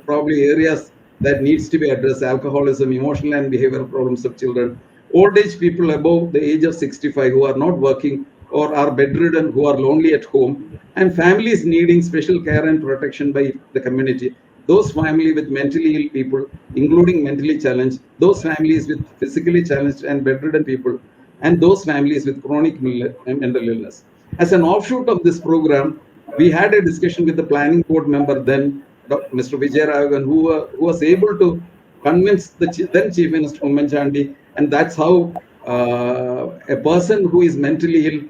probably areas that needs to be addressed: alcoholism, emotional and behavioral problems of children, old age people above the age of 65 who are not working or are bedridden, who are lonely at home, and families needing special care and protection by the community. Those families with mentally ill people, including mentally challenged, those families with physically challenged and bedridden people, and those families with chronic mental illness. As an offshoot of this program, we had a discussion with the planning board member then, Mr. Raghavan, who was able to convince the then Chief Minister Umman Chandi, and that's how a person who is mentally ill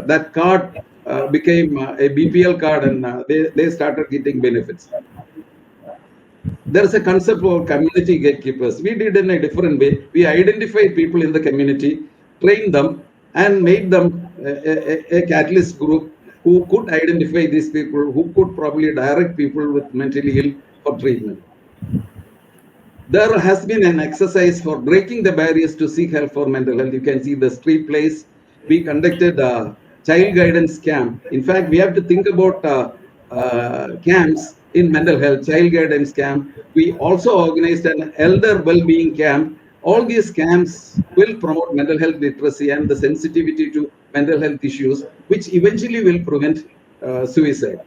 that card became a BPL card, and they started getting benefits. There is a concept of community gatekeepers. We did in a different way. We identified people in the community, trained them, and made them a catalyst group who could identify these people, who could probably direct people with mentally ill for treatment. There has been an exercise for breaking the barriers to seek help for mental health. You can see the street plays. We conducted a child guidance camp. In fact, we have to think about camps in mental health, child guidance camp. We also organized an elder well-being camp. All these camps will promote mental health literacy and the sensitivity to mental health issues, which eventually will prevent suicide.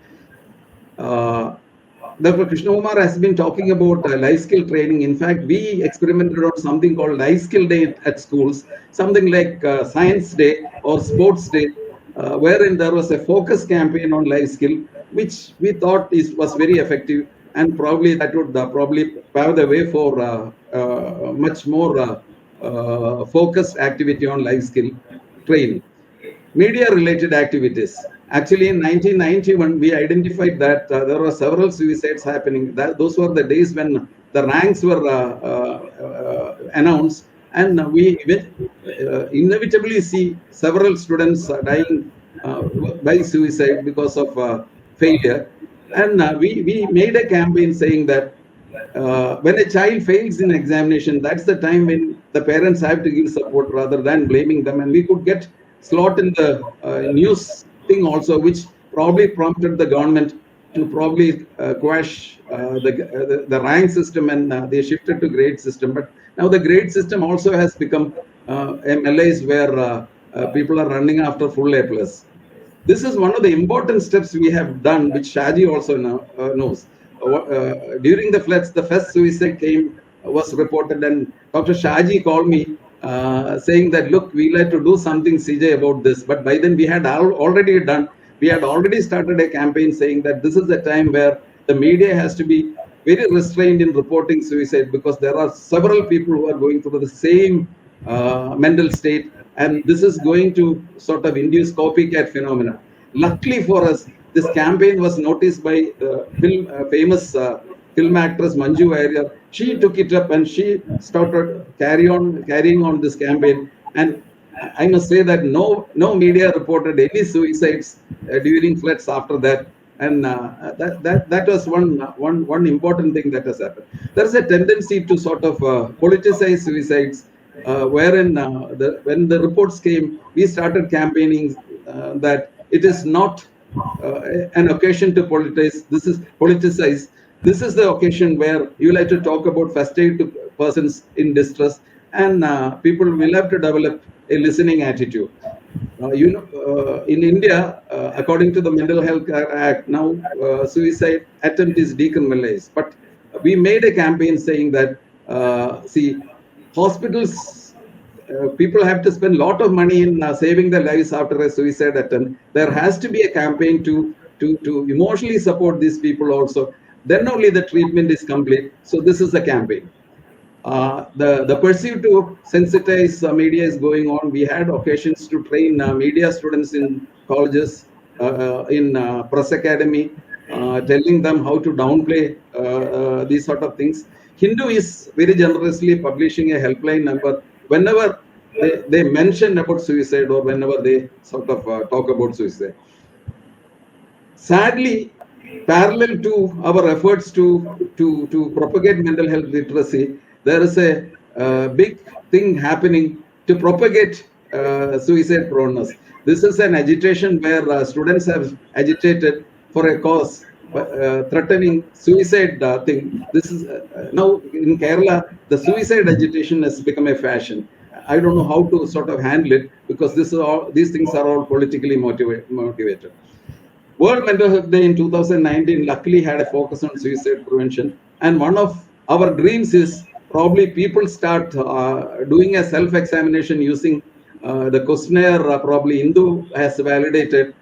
Dr. Krishnakumar has been talking about life skill training. In fact, we experimented on something called life skill day at schools, something like science day or sports day, wherein there was a focus campaign on life skill, which we thought was very effective, and probably that would probably pave the way for much more focused activity on life skill training. Media related activities. Actually, in 1991, we identified that there were several suicides happening. Those were the days when the ranks were announced, and we inevitably see several students dying by suicide because of failure. And we made a campaign saying that when a child fails in examination, that's the time when the parents have to give support rather than blaming them. And we could get slot in the news thing also, which probably prompted the government to probably quash the rank system, and they shifted to grade system. But now the grade system also has become MLAs where people are running after full A+. This is one of the important steps we have done, which Shaji also knows. During the floods, the first suicide was reported, and Dr. Shaji called me saying that, look, we'll have to do something, CJ, about this. But by then we had already started a campaign saying that this is the time where the media has to be very restrained in reporting suicide, because there are several people who are going through the same mental state, and this is going to sort of induce copycat phenomena. Luckily for us, this campaign was noticed by famous film actress Manju Warrior. She took it up and she started carrying on this campaign. And I must say that no media reported any suicides during floods after that. And that was one important thing that has happened. There is a tendency to sort of politicize suicides, wherein when the reports came, we started campaigning that it is not an occasion to politicize. This is the occasion where you like to talk about first aid to persons in distress, and people will have to develop a listening attitude. In India, according to the Mental Health Act, now suicide attempt is decriminalized. But we made a campaign saying that, hospitals, people have to spend a lot of money in saving their lives after a suicide attempt. There has to be a campaign to emotionally support these people also. Then only the treatment is complete. So this is the campaign. The pursuit to sensitize media is going on. We had occasions to train media students in colleges, in press academy, telling them how to downplay these sort of things. Hindu is very generously publishing a helpline number whenever they mention about suicide or whenever they sort of talk about suicide. Sadly, parallel to our efforts to propagate mental health literacy, there is a big thing happening to propagate suicide proneness. This is an agitation where students have agitated for a cause, threatening suicide thing. This is now in Kerala, the suicide agitation has become a fashion. I don't know how to sort of handle it, because these things are all politically motivated. World Mental Health Day in 2019 luckily had a focus on suicide prevention, and one of our dreams is probably people start doing a self-examination using the questionnaire probably Hindu has validated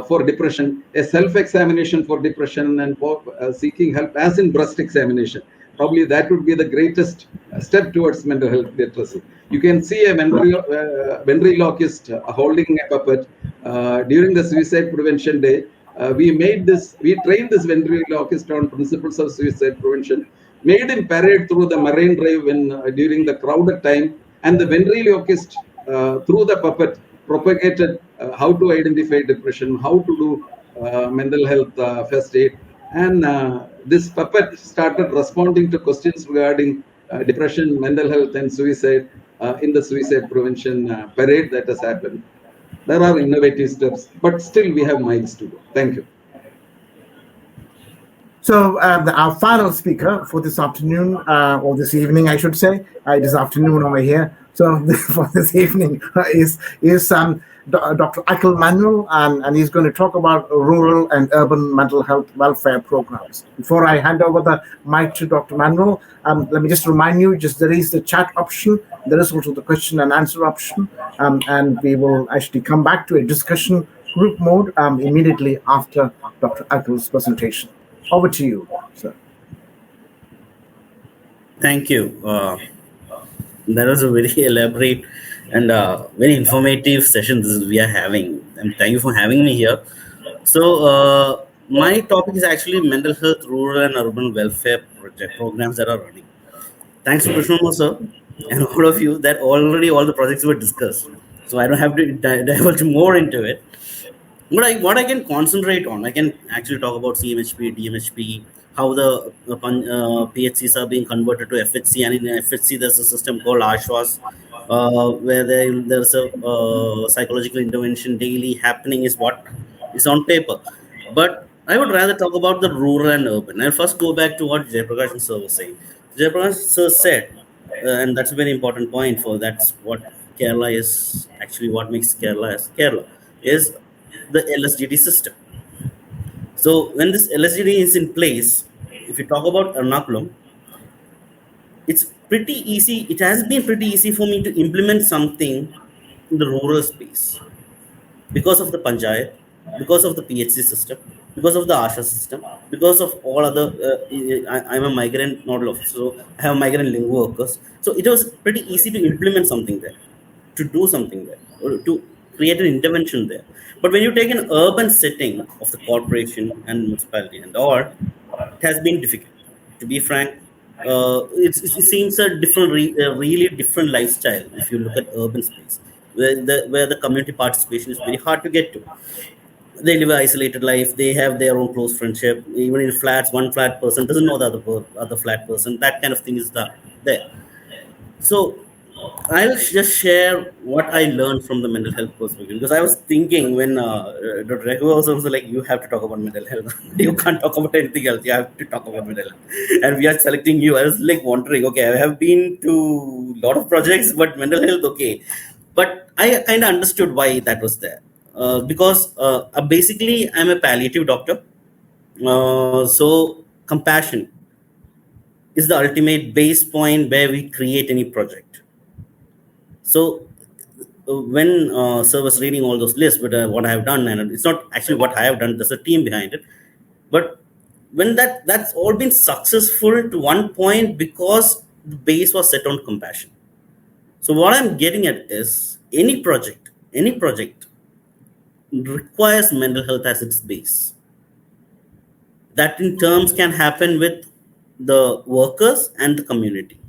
for depression, a self-examination for depression and for seeking help as in breast examination. Probably that would be the greatest step towards mental health literacy. You can see a ventriloquist holding a puppet during the Suicide Prevention Day. We trained this ventriloquist on principles of suicide prevention, made him parade through the Marine Drive during the crowded time, and the ventriloquist through the puppet propagated how to identify depression, how to do mental health first aid, and this puppet started responding to questions regarding depression, mental health, and suicide in the suicide prevention parade that has happened. There are innovative steps, but still we have miles to go. Thank you. So our final speaker for this afternoon, or this evening, I should say, it is afternoon over here. So for this evening is Dr. Akhil Manuel, and he's going to talk about rural and urban mental health welfare programs. Before I hand over the mic to Dr. Manuel, let me just remind you, there is the chat option. There is also the question and answer option, and we will actually come back to a discussion group mode immediately after Dr. Akhil's presentation. Over to you, sir. Thank you. That was a very elaborate and very informative session we are having. And thank you for having me here. So my topic is actually mental health, rural and urban welfare programs that are running. Thanks to Krishnakumar, sir, and all of you that already all the projects were discussed. So I don't have to divulge more into it. what I can concentrate on, I can actually talk about CMHP, DMHP, how the PHCs are being converted to FHC, and in FHC there's a system called ASHWAS, where there's a psychological intervention daily happening is what is on paper. But I would rather talk about the rural and urban. I'll first go back to what Jayaprakashan sir was saying. Jayaprakashan sir said, and that's a very important point for that's what Kerala is actually what makes Kerala as Kerala is the LSGD system. So when this LSGD is in place, if you talk about Ernakulam, it's pretty easy. It has been pretty easy for me to implement something in the rural space because of the panchayat, because of the PHC system, because of the ASHA system, because of all other. I'm a migrant nodal officer, so I have migrant lingo workers. So it was pretty easy to implement something there, to do something there, or to create an intervention there. But when you take an urban setting of the corporation and municipality and all, it has been difficult. To be frank, it seems a different, really different lifestyle if you look at urban space, where the community participation is very hard to get to. They live an isolated life. They have their own close friendship. Even in flats, one flat person doesn't know the other flat person. That kind of thing is there. So I'll just share what I learned from the mental health perspective, because I was thinking when Dr. Raghu was also like, you have to talk about mental health. You can't talk about anything else. You have to talk about mental health. And we are selecting you. I was like wondering, okay, I have been to a lot of projects, but mental health, okay. But I kind of understood why that was there. Because basically I'm a palliative doctor. So compassion is the ultimate base point where we create any project. So when sir was reading all those lists, but what I have done, and it's not actually what I have done, there's a team behind it. But when that's all been successful to one point because the base was set on compassion. So what I'm getting at is any project requires mental health as its base. That in terms can happen with the workers and the community.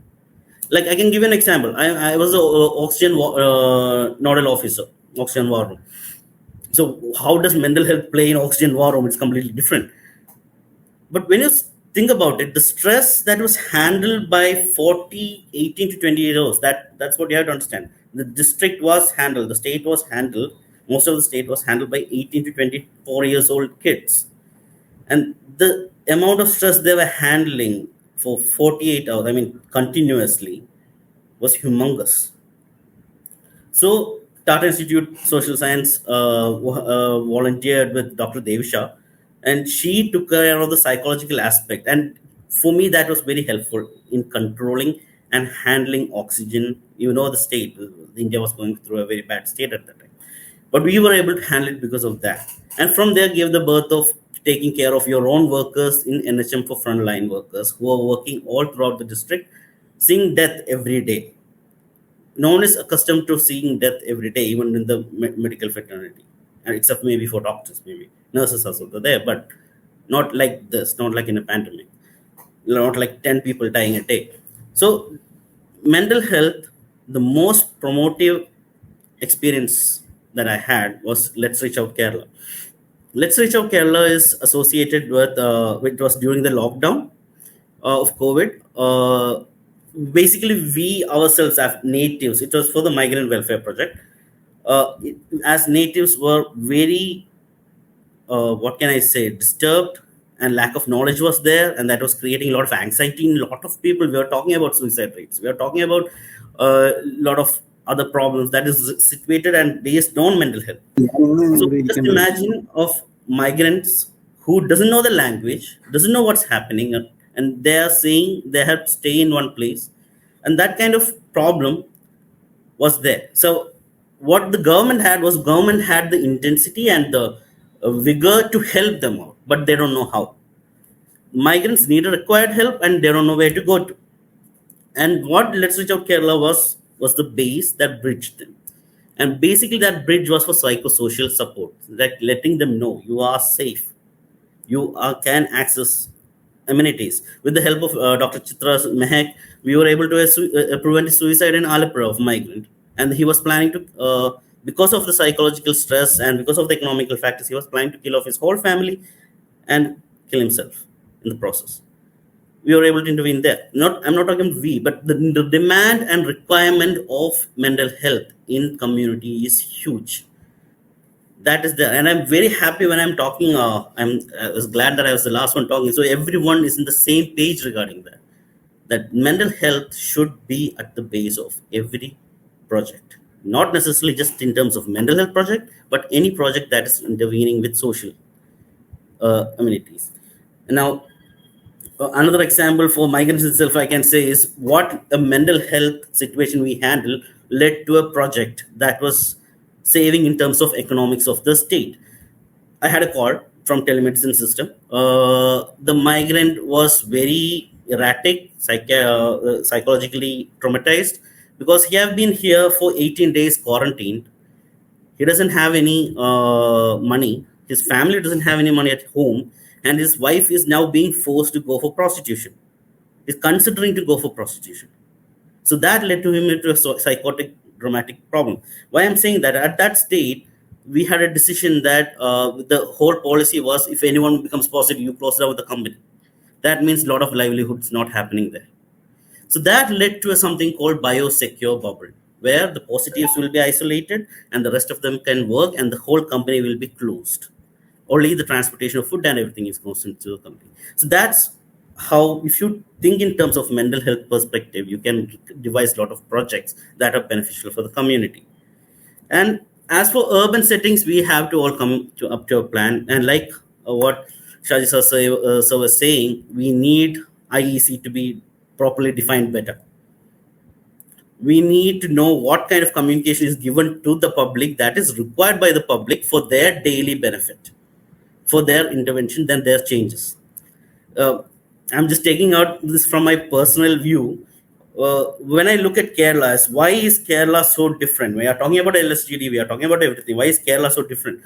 Like I can give you an example. I was an oxygen nodal officer, oxygen war room. So how does mental health play in oxygen war room? It's completely different. But when you think about it, the stress that was handled by 18 to 28 hours, that's what you have to understand. The district was handled, the state was handled, most of the state was handled by 18 to 24 years old kids. And the amount of stress they were handling for 48 hours, I mean, continuously, was humongous. So, Tata Institute Social Science volunteered with Dr. Devisha, and she took care of the psychological aspect. And for me, that was very helpful in controlling and handling oxygen. You know, the state, India was going through a very bad state at that time. But we were able to handle it because of that. And from there, gave the birth of taking care of your own workers in NHM for frontline workers who are working all throughout the district, seeing death every day. No one is accustomed to seeing death every day, even in the medical fraternity. And except maybe for doctors, maybe nurses also there, but not like this, not like in a pandemic, not like 10 people dying a day. So, mental health, the most promotive experience that I had was Let's Reach Out Kerala. Let's Reach Out Kerala is associated with, it was during the lockdown of COVID. Basically, we ourselves as natives, it was for the migrant welfare project. As natives were very, what can I say, disturbed, and lack of knowledge was there, and that was creating a lot of anxiety in a lot of people. We are talking about suicide rates. We are talking about a lot of other problems that is situated and based on mental health. So just imagine of migrants who doesn't know the language, doesn't know what's happening, and they are saying they have to stay in one place, and that kind of problem was there. So what the government had the intensity and the vigor to help them out, but they don't know how. Migrants need a required help, and they don't know where to go to. And what Let's Reach Out Kerala was the base that bridged them. And basically, that bridge was for psychosocial support, like letting them know you are safe, can access amenities. With the help of Dr. Chitra's Mehek, we were able to prevent suicide in Alapura of migrant, and he was planning to because of the psychological stress and because of the economical factors, he was planning to kill off his whole family and kill himself in the process. We were able to intervene there. I'm not talking we, but the demand and requirement of mental health in community is huge. That is there, and I'm very happy when I'm talking. I was glad that I was the last one talking, so everyone is in the same page regarding that. That mental health should be at the base of every project, not necessarily just in terms of mental health project, but any project that is intervening with social amenities. Now, another example for migrants itself, I can say, is what a mental health situation we handle led to a project that was saving in terms of economics of the state. I had a call from telemedicine system. The migrant was very erratic, psychologically traumatized, because he have been here for 18 days quarantined. He doesn't have any money. His family doesn't have any money at home, and his wife is now being forced to go for prostitution. He's considering to go for prostitution. So that led to him into a psychotic, dramatic problem. Why I'm saying that, at that state, we had a decision that the whole policy was, if anyone becomes positive, you close down the company. That means a lot of livelihoods not happening there. So that led to something called biosecure bubble, where the positives will be isolated and the rest of them can work and the whole company will be closed. Only the transportation of food and everything is constant to the company. So that's how, if you think in terms of mental health perspective, you can devise a lot of projects that are beneficial for the community. And as for urban settings, we have to all come up to a plan. And like what Shaji sir was saying, we need IEC to be properly defined better. We need to know what kind of communication is given to the public that is required by the public for their daily benefit, for their intervention, then their changes. I'm just taking out this from my personal view. When I look at Kerala, why is Kerala so different? We are talking about LSGD, we are talking about everything. Why is Kerala so different?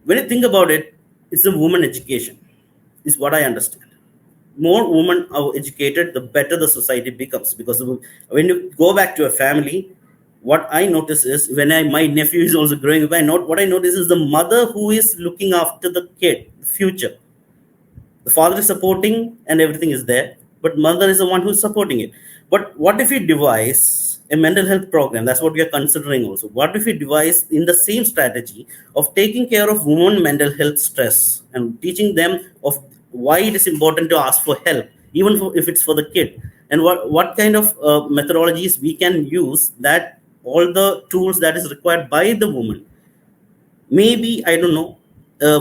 When you think about it, it's a woman education, is what I understand. More women are educated, the better the society becomes. Because when you go back to a family, what I notice is, when my nephew is also growing up, what I notice is the mother who is looking after the kid, the future. The father is supporting and everything is there, but mother is the one who's supporting it. But what if we devise a mental health program? That's what we are considering also. What if we devise in the same strategy of taking care of women mental health stress and teaching them of why it is important to ask for help, even if it's for the kid, and what kind of methodologies we can use, that all the tools that is required by the woman, maybe, I don't know,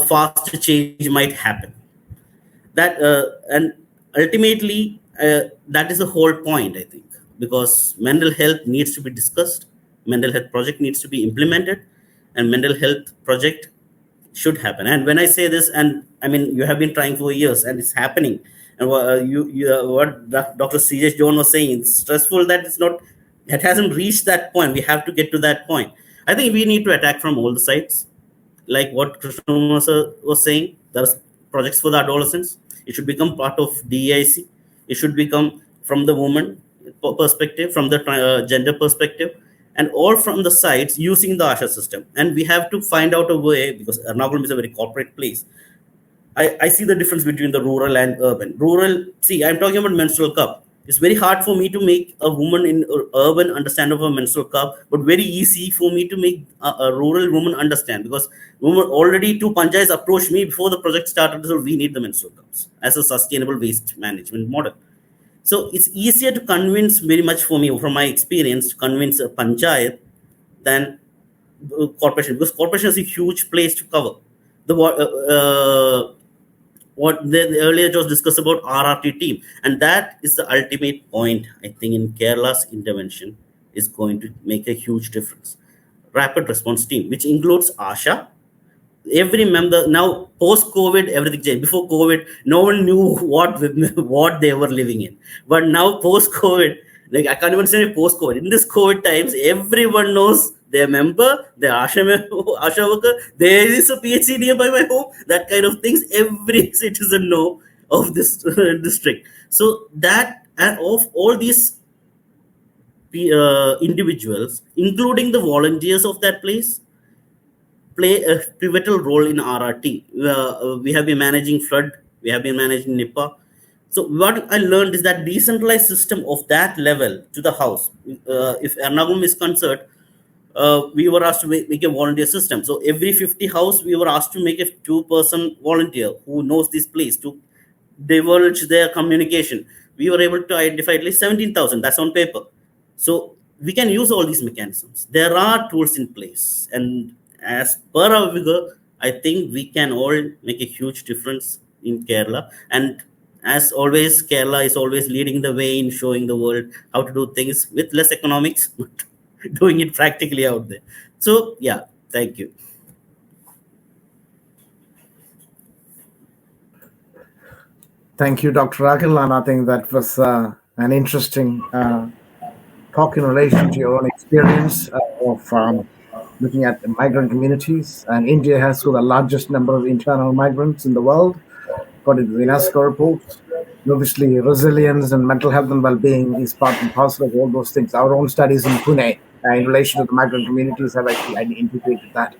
faster change might happen. That and ultimately, that is the whole point, I think, because mental health needs to be discussed, mental health project needs to be implemented, and mental health project should happen. And when I say this, and I mean, you have been trying for years and it's happening, and what Dr. CJ John was saying, it's stressful that it hasn't reached that point. We have to get to that point. I think we need to attack from all the sides, like what Krishnakumar was saying. There's projects for the adolescents. It should become part of DEIC. It should become from the woman perspective, from the gender perspective, and all from the sides using the ASHA system. And we have to find out a way, because Ernakulam is a very corporate place. I see the difference between the rural and urban. Rural, see, I'm talking about menstrual cup. It's very hard for me to make a woman in urban understand of a menstrual cup, but very easy for me to make a rural woman understand, because women already, 2 panchayats approached me before the project started. So we need the menstrual cups as a sustainable waste management model. So it's easier to convince, very much for me, from my experience, to convince a panchayat than corporation, because corporation is a huge place to cover. What earlier was discussed about RRT team, and that is the ultimate point. I think in Kerala's intervention is going to make a huge difference. Rapid response team, which includes ASHA. Every member now, post-COVID, everything changed. Before COVID, no one knew what they were living in, but now post-COVID, like, I can't even say post-COVID. In this COVID times, everyone knows their member, their ASHA worker, there is a PHC nearby my home, that kind of things. Every citizen know of this district. So that, and of all these individuals, including the volunteers of that place, play a pivotal role in RRT. We have been managing flood, we have been managing Nipah. So what I learned is that decentralized system of that level to the house. If Ernakulam is concerned, we were asked to make a volunteer system. So every 50 house, we were asked to make a 2-person volunteer who knows this place to divulge their communication. We were able to identify at least 17,000. That's on paper. So we can use all these mechanisms. There are tools in place. And as per our vigor, I think we can all make a huge difference in Kerala. And as always, Kerala is always leading the way in showing the world how to do things with less economics, but doing it practically out there. So, yeah, thank you. Thank you, Dr. Akhil, and I think that was an interesting talk in relation to your own experience of looking at migrant communities. And India has the largest number of internal migrants in the world, according to the UNESCO report. Obviously, resilience and mental health and well-being is part and parcel of all those things. Our own studies in Pune in relation to the migrant communities have actually integrated that.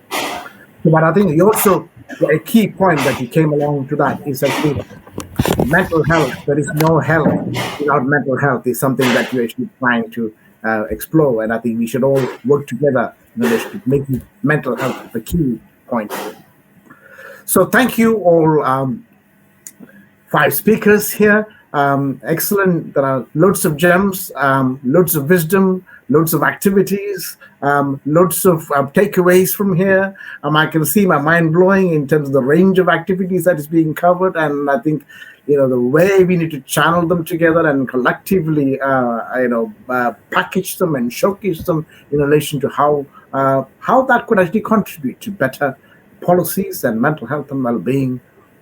But I think also a key point that you came along to that is actually mental health. There is no health without mental health is something that you're actually trying to explore. And I think we should all work together in relation to making mental health the key point. So thank you all 5 speakers here. Excellent. There are loads of gems, loads of wisdom, loads of activities, loads of takeaways from here. I can see my mind blowing in terms of the range of activities that is being covered. And I think, the way we need to channel them together and collectively, package them and showcase them in relation to how that could actually contribute to better policies and mental health and well-being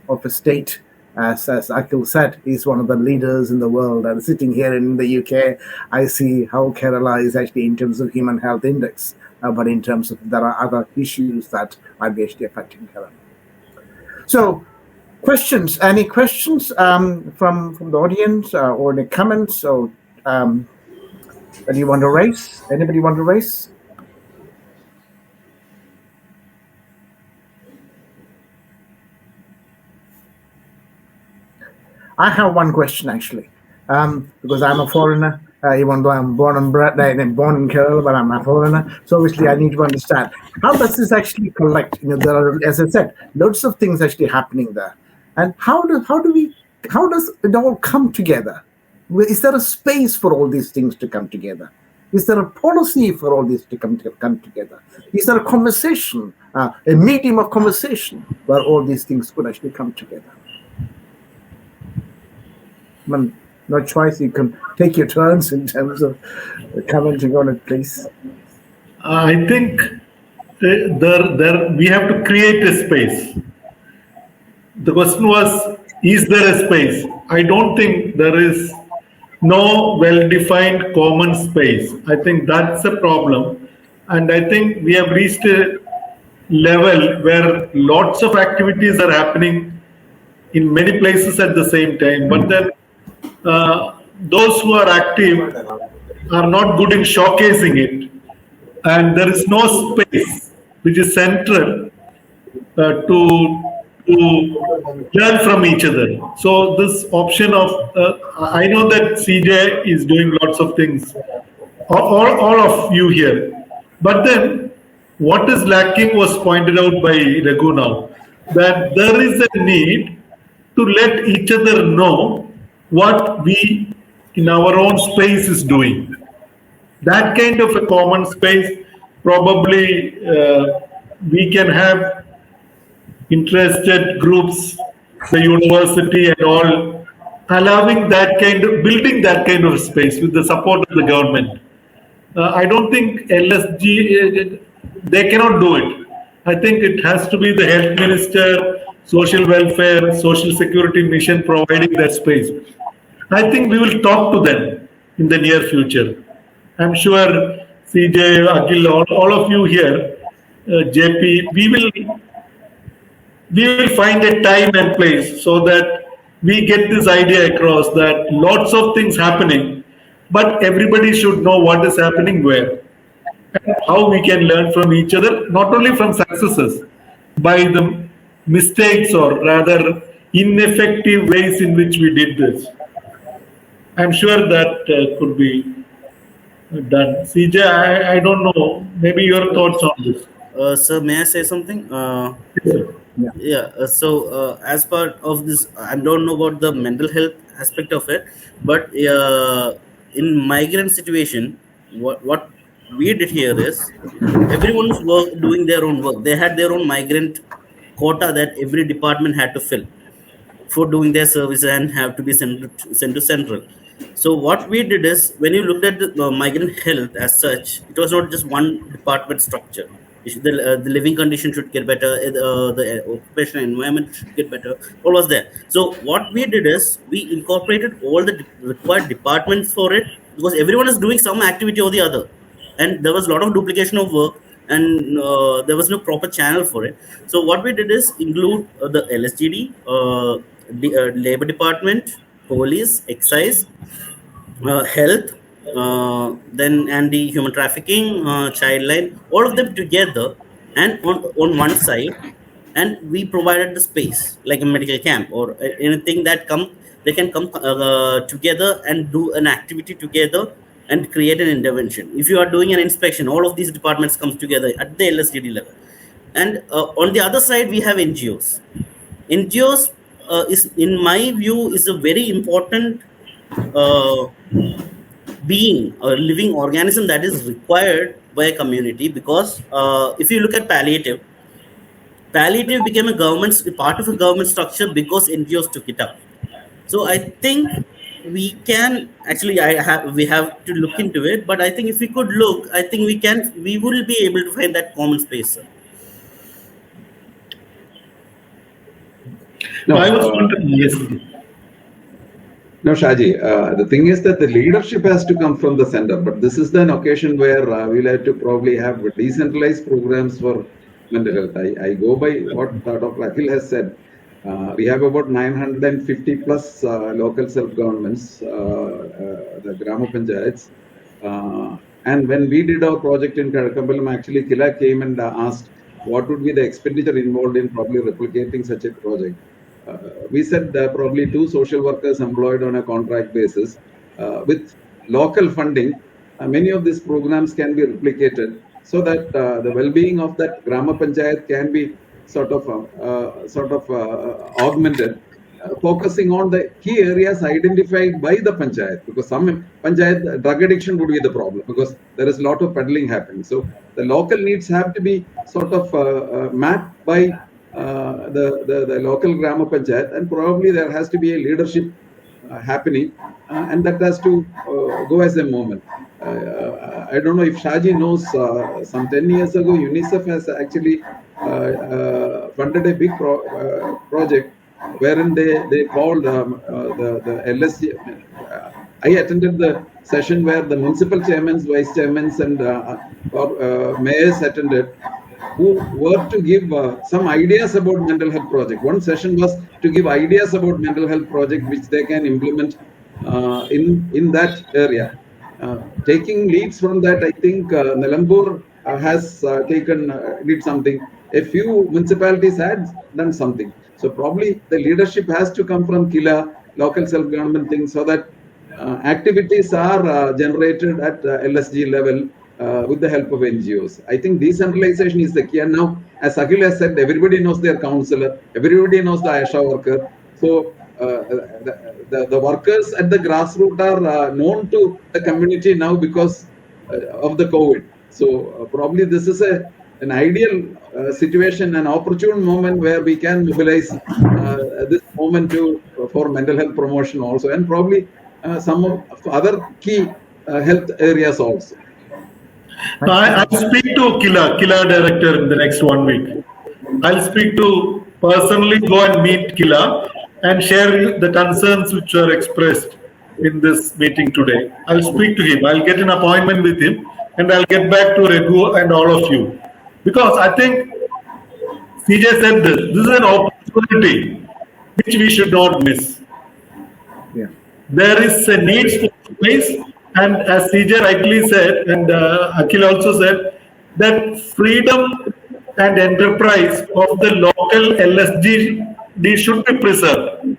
of a state. As Akhil said, he's one of the leaders in the world. And sitting here in the UK, I see how Kerala is actually in terms of human health index, but in terms of there are other issues that might be actually affecting Kerala. So, questions? Any questions from the audience or any comments or that you want to raise? Anybody want to raise? I have one question actually, because I'm a foreigner, even though I'm born in Kerala, but I'm a foreigner. So obviously I need to understand, how does this actually collect? There are, as I said, lots of things actually happening there. And how does it all come together? Is there a space for all these things to come together? Is there a policy for all these to come together? Is there a conversation, a medium of conversation where all these things could actually come together? No choice, you can take your turns in terms of commenting on it, please. I think we have to create a space. The question was, is there a space? I don't think there is no well-defined common space. I think that's a problem. And I think we have reached a level where lots of activities are happening in many places at the same time. But then those who are active are not good in showcasing it, and there is no space which is central to learn from each other. So this option of I know that CJ is doing lots of things, all of you here, but then what is lacking was pointed out by Raghu now, that there is a need to let each other know what we in our own space is doing. That kind of a common space, probably we can have interested groups, the university and all, allowing that building that kind of space with the support of the government. I don't think LSG, they cannot do it. I think it has to be the health minister, social welfare, social security mission providing that space. I think we will talk to them in the near future. I'm sure CJ, Akhil, all of you here, JP, we will find a time and place so that we get this idea across that lots of things happening, but everybody should know what is happening where. and how we can learn from each other, not only from successes, by the mistakes or rather ineffective ways in which we did this. I'm sure that could be done. CJ, I don't know. Maybe your thoughts on this. Sir, may I say something? As part of this, I don't know about the mental health aspect of it, but in migrant situation, what we did here is everyone was doing their own work. They had their own migrant quota that every department had to fill for doing their service and have to be sent to central. So what we did is, when you looked at the migrant health as such, it was not just one department structure. The living condition should get better, the occupational environment should get better, all was there. So what we did is, we incorporated all the required departments for it, because everyone is doing some activity or the other. And there was a lot of duplication of work, and there was no proper channel for it. So what we did is include the LSGD, the labor department, police, excise, health, then and the human trafficking, child line, all of them together, and on one side, and we provided the space like a medical camp or anything that they can come together and do an activity together and create an intervention. If you are doing an inspection, all of these departments comes together at the LSGD level. And on the other side, we have NGOs. NGOs is, in my view, is a very important being, a living organism that is required by a community, because if you look at palliative became a part of a government structure because NGOs took it up. So I think we can actually, we have to look into it, but I think if we could look, I think we will be able to find that common space, sir. No, I was wondering, yes. No, Shaji, the thing is that the leadership has to come from the center, but this is an occasion where we'll have to probably have decentralized programs for mental health. I go by what Dr. Akhil has said. We have about 950 plus local self-governments, the Grama Panchayats. And when we did our project in Karakambalam, actually Kila came and asked what would be the expenditure involved in probably replicating such a project. We said probably 2 social workers employed on a contract basis. With local funding, many of these programs can be replicated so that the well-being of that Grama Panchayat can be sort of augmented, focusing on the key areas identified by the Panchayat, because some Panchayat drug addiction would be the problem because there is a lot of peddling happening. So the local needs have to be sort of mapped by the local Grama Panchayat, and probably there has to be a leadership happening, and that has to go as a moment. I don't know if Shaji knows, some 10 years ago, UNICEF has actually funded a big project wherein they called the LSG. I attended the session where the municipal chairmen, vice chairmen, and mayors attended, who were to give some ideas about mental health project. One session was to give ideas about mental health project which they can implement in that area. Taking leads from that, I think Nalambur has did something. A few municipalities had done something. So probably the leadership has to come from Kila, local self-government things, so that activities are generated at LSG level with the help of NGOs. I think decentralization is the key. And now, as Akhil has said, everybody knows their counselor, everybody knows the ASHA worker. So the workers at the grassroots are known to the community now because of the COVID. So probably this is an ideal situation, an opportune moment where we can mobilize this moment for mental health promotion also, and probably some of other key health areas also. I'll speak to Kila director in the next 1 week. I'll speak to personally go and meet Kila and share the concerns which are expressed in this meeting today. I'll speak to him. I'll get an appointment with him, and I'll get back to Raghu and all of you. Because I think CJ said this is an opportunity which we should not miss. Yeah. There is a need for space, And as CJ rightly said, and Akhil also said, that freedom and enterprise of the local LSG should be preserved.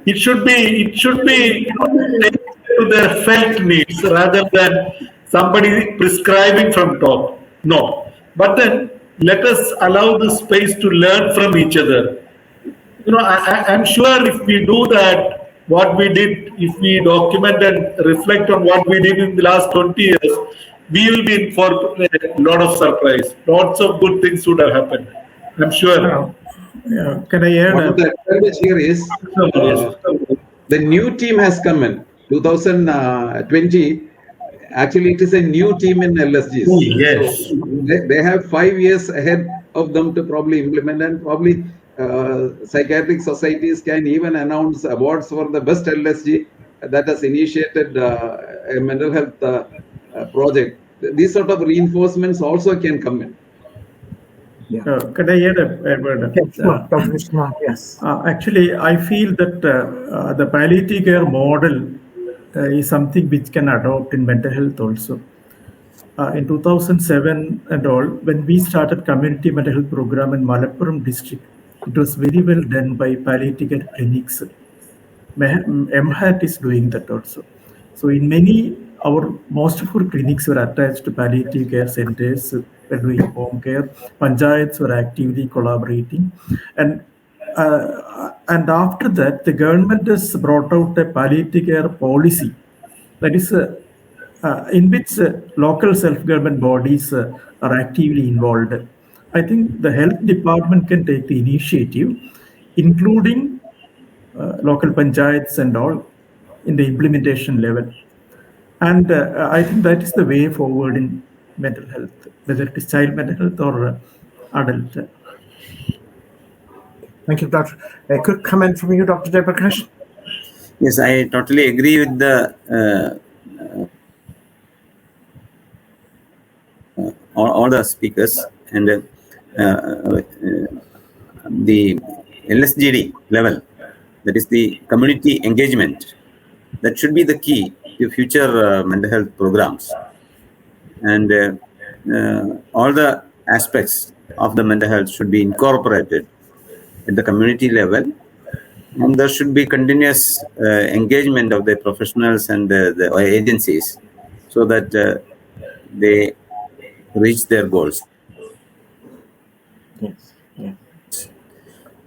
It should be taken to their felt needs rather than somebody prescribing from top. No. But then let us allow the space to learn from each other. I'm sure if we do that, what we did, if we document and reflect on what we did in the last 20 years, we will be in for a lot of surprise. Lots of good things would have happened. I'm sure. Can I add? One of the advantage here is the new team has come in 2020. Actually, it is a new team in LSGs. Oh, yes. So they have 5 years ahead of them to probably implement, and probably psychiatric societies can even announce awards for the best LSG that has initiated a mental health project. These sort of reinforcements also can come in. Can I add a word? Yes. Actually, I feel that the palliative care model is something which can adopt in mental health also. In 2007 and all, when we started community mental health program in Malappuram district, it was very well done by palliative care clinics. MHAT is doing that also. So in many, most of our clinics were attached to palliative care centers, were doing home care. Panchayats were actively collaborating. And after that, the government has brought out a palliative care policy, that is in which local self-government bodies are actively involved. I think the health department can take the initiative, including local panchayats and all, in the implementation level. And I think that is the way forward in mental health, whether it is child mental health or adult. Thank you, Doctor. A quick comment from you, Dr. Jayaprakashan. Yes, I totally agree with the all the speakers, and the LSGD level, that is the community engagement, that should be the key to future mental health programs. And all the aspects of the mental health should be incorporated at the community level, and there should be continuous engagement of the professionals and the agencies so that they reach their goals. Yes. Yes.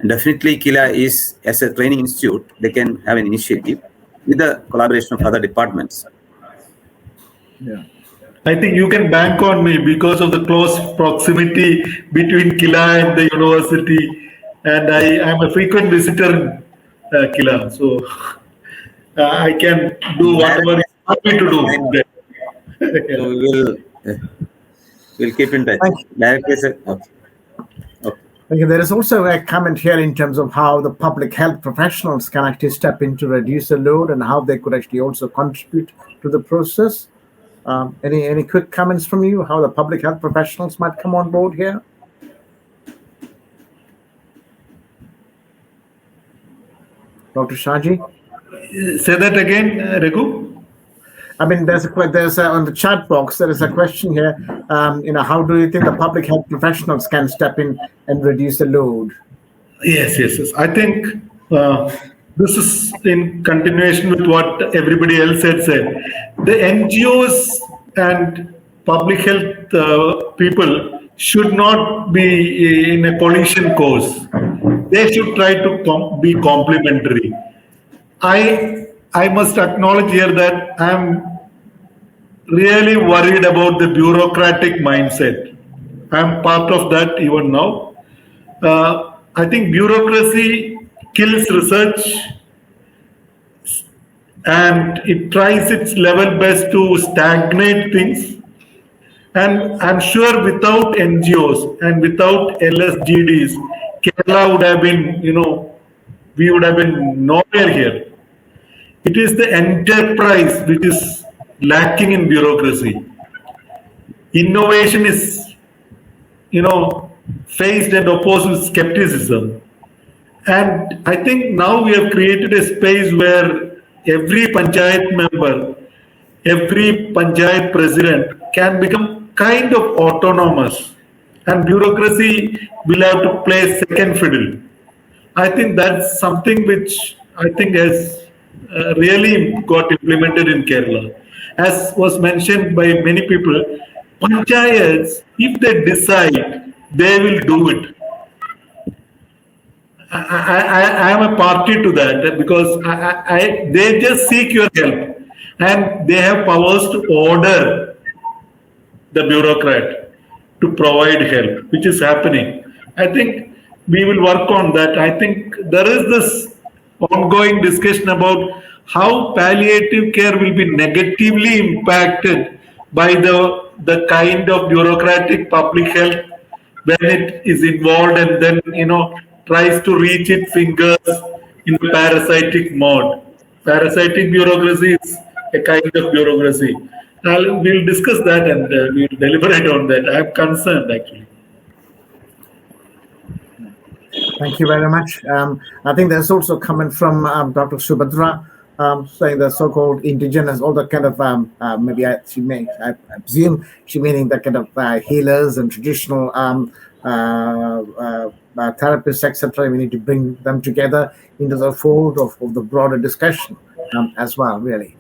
And definitely KILA is, as a training institute, they can have an initiative with the collaboration of other departments. Yeah. I think you can bank on me because of the close proximity between KILA and the university, and I am a frequent visitor in KILA, so I can do whatever you want me to do. So we'll keep in touch. Okay, there is also a comment here in terms of how the public health professionals can actually step in to reduce the load and how they could actually also contribute to the process. Any quick comments from you, how the public health professionals might come on board here? Dr. Shaji? Say that again, Raghu. I mean, there's on the chat box, there is a question here. How do you think the public health professionals can step in and reduce the load? Yes. I think this is in continuation with what everybody else had said. The NGOs and public health people should not be in a collision course. They should try to be complementary. I must acknowledge here that I'm really worried about the bureaucratic mindset. I'm part of that even now. I think bureaucracy kills research, and it tries its level best to stagnate things. And I'm sure without NGOs and without LSGDs, Kerala would have been, we would have been nowhere here. It is the enterprise which is lacking in bureaucracy. Innovation is, faced and opposed with skepticism. And I think now we have created a space where every panchayat member, every panchayat president can become kind of autonomous, and bureaucracy will have to play second fiddle. I think that's something which I think has really got implemented in Kerala. As was mentioned by many people, panchayats, if they decide, they will do it. I am a party to that because they just seek your help and they have powers to order the bureaucrat to provide help, which is happening. I think we will work on that. I think there is this ongoing discussion about how palliative care will be negatively impacted by the kind of bureaucratic public health when it is involved and then tries to reach its fingers in the parasitic mode. Parasitic bureaucracy is a kind of bureaucracy. We'll discuss that and we'll deliberate on that. I'm concerned actually. Thank you very much. I think there's also comment from Dr. Subhadra saying the so-called indigenous, all the kind of maybe I presume she meaning the kind of healers and traditional therapists, etc. We need to bring them together into the fold of the broader discussion as well, really.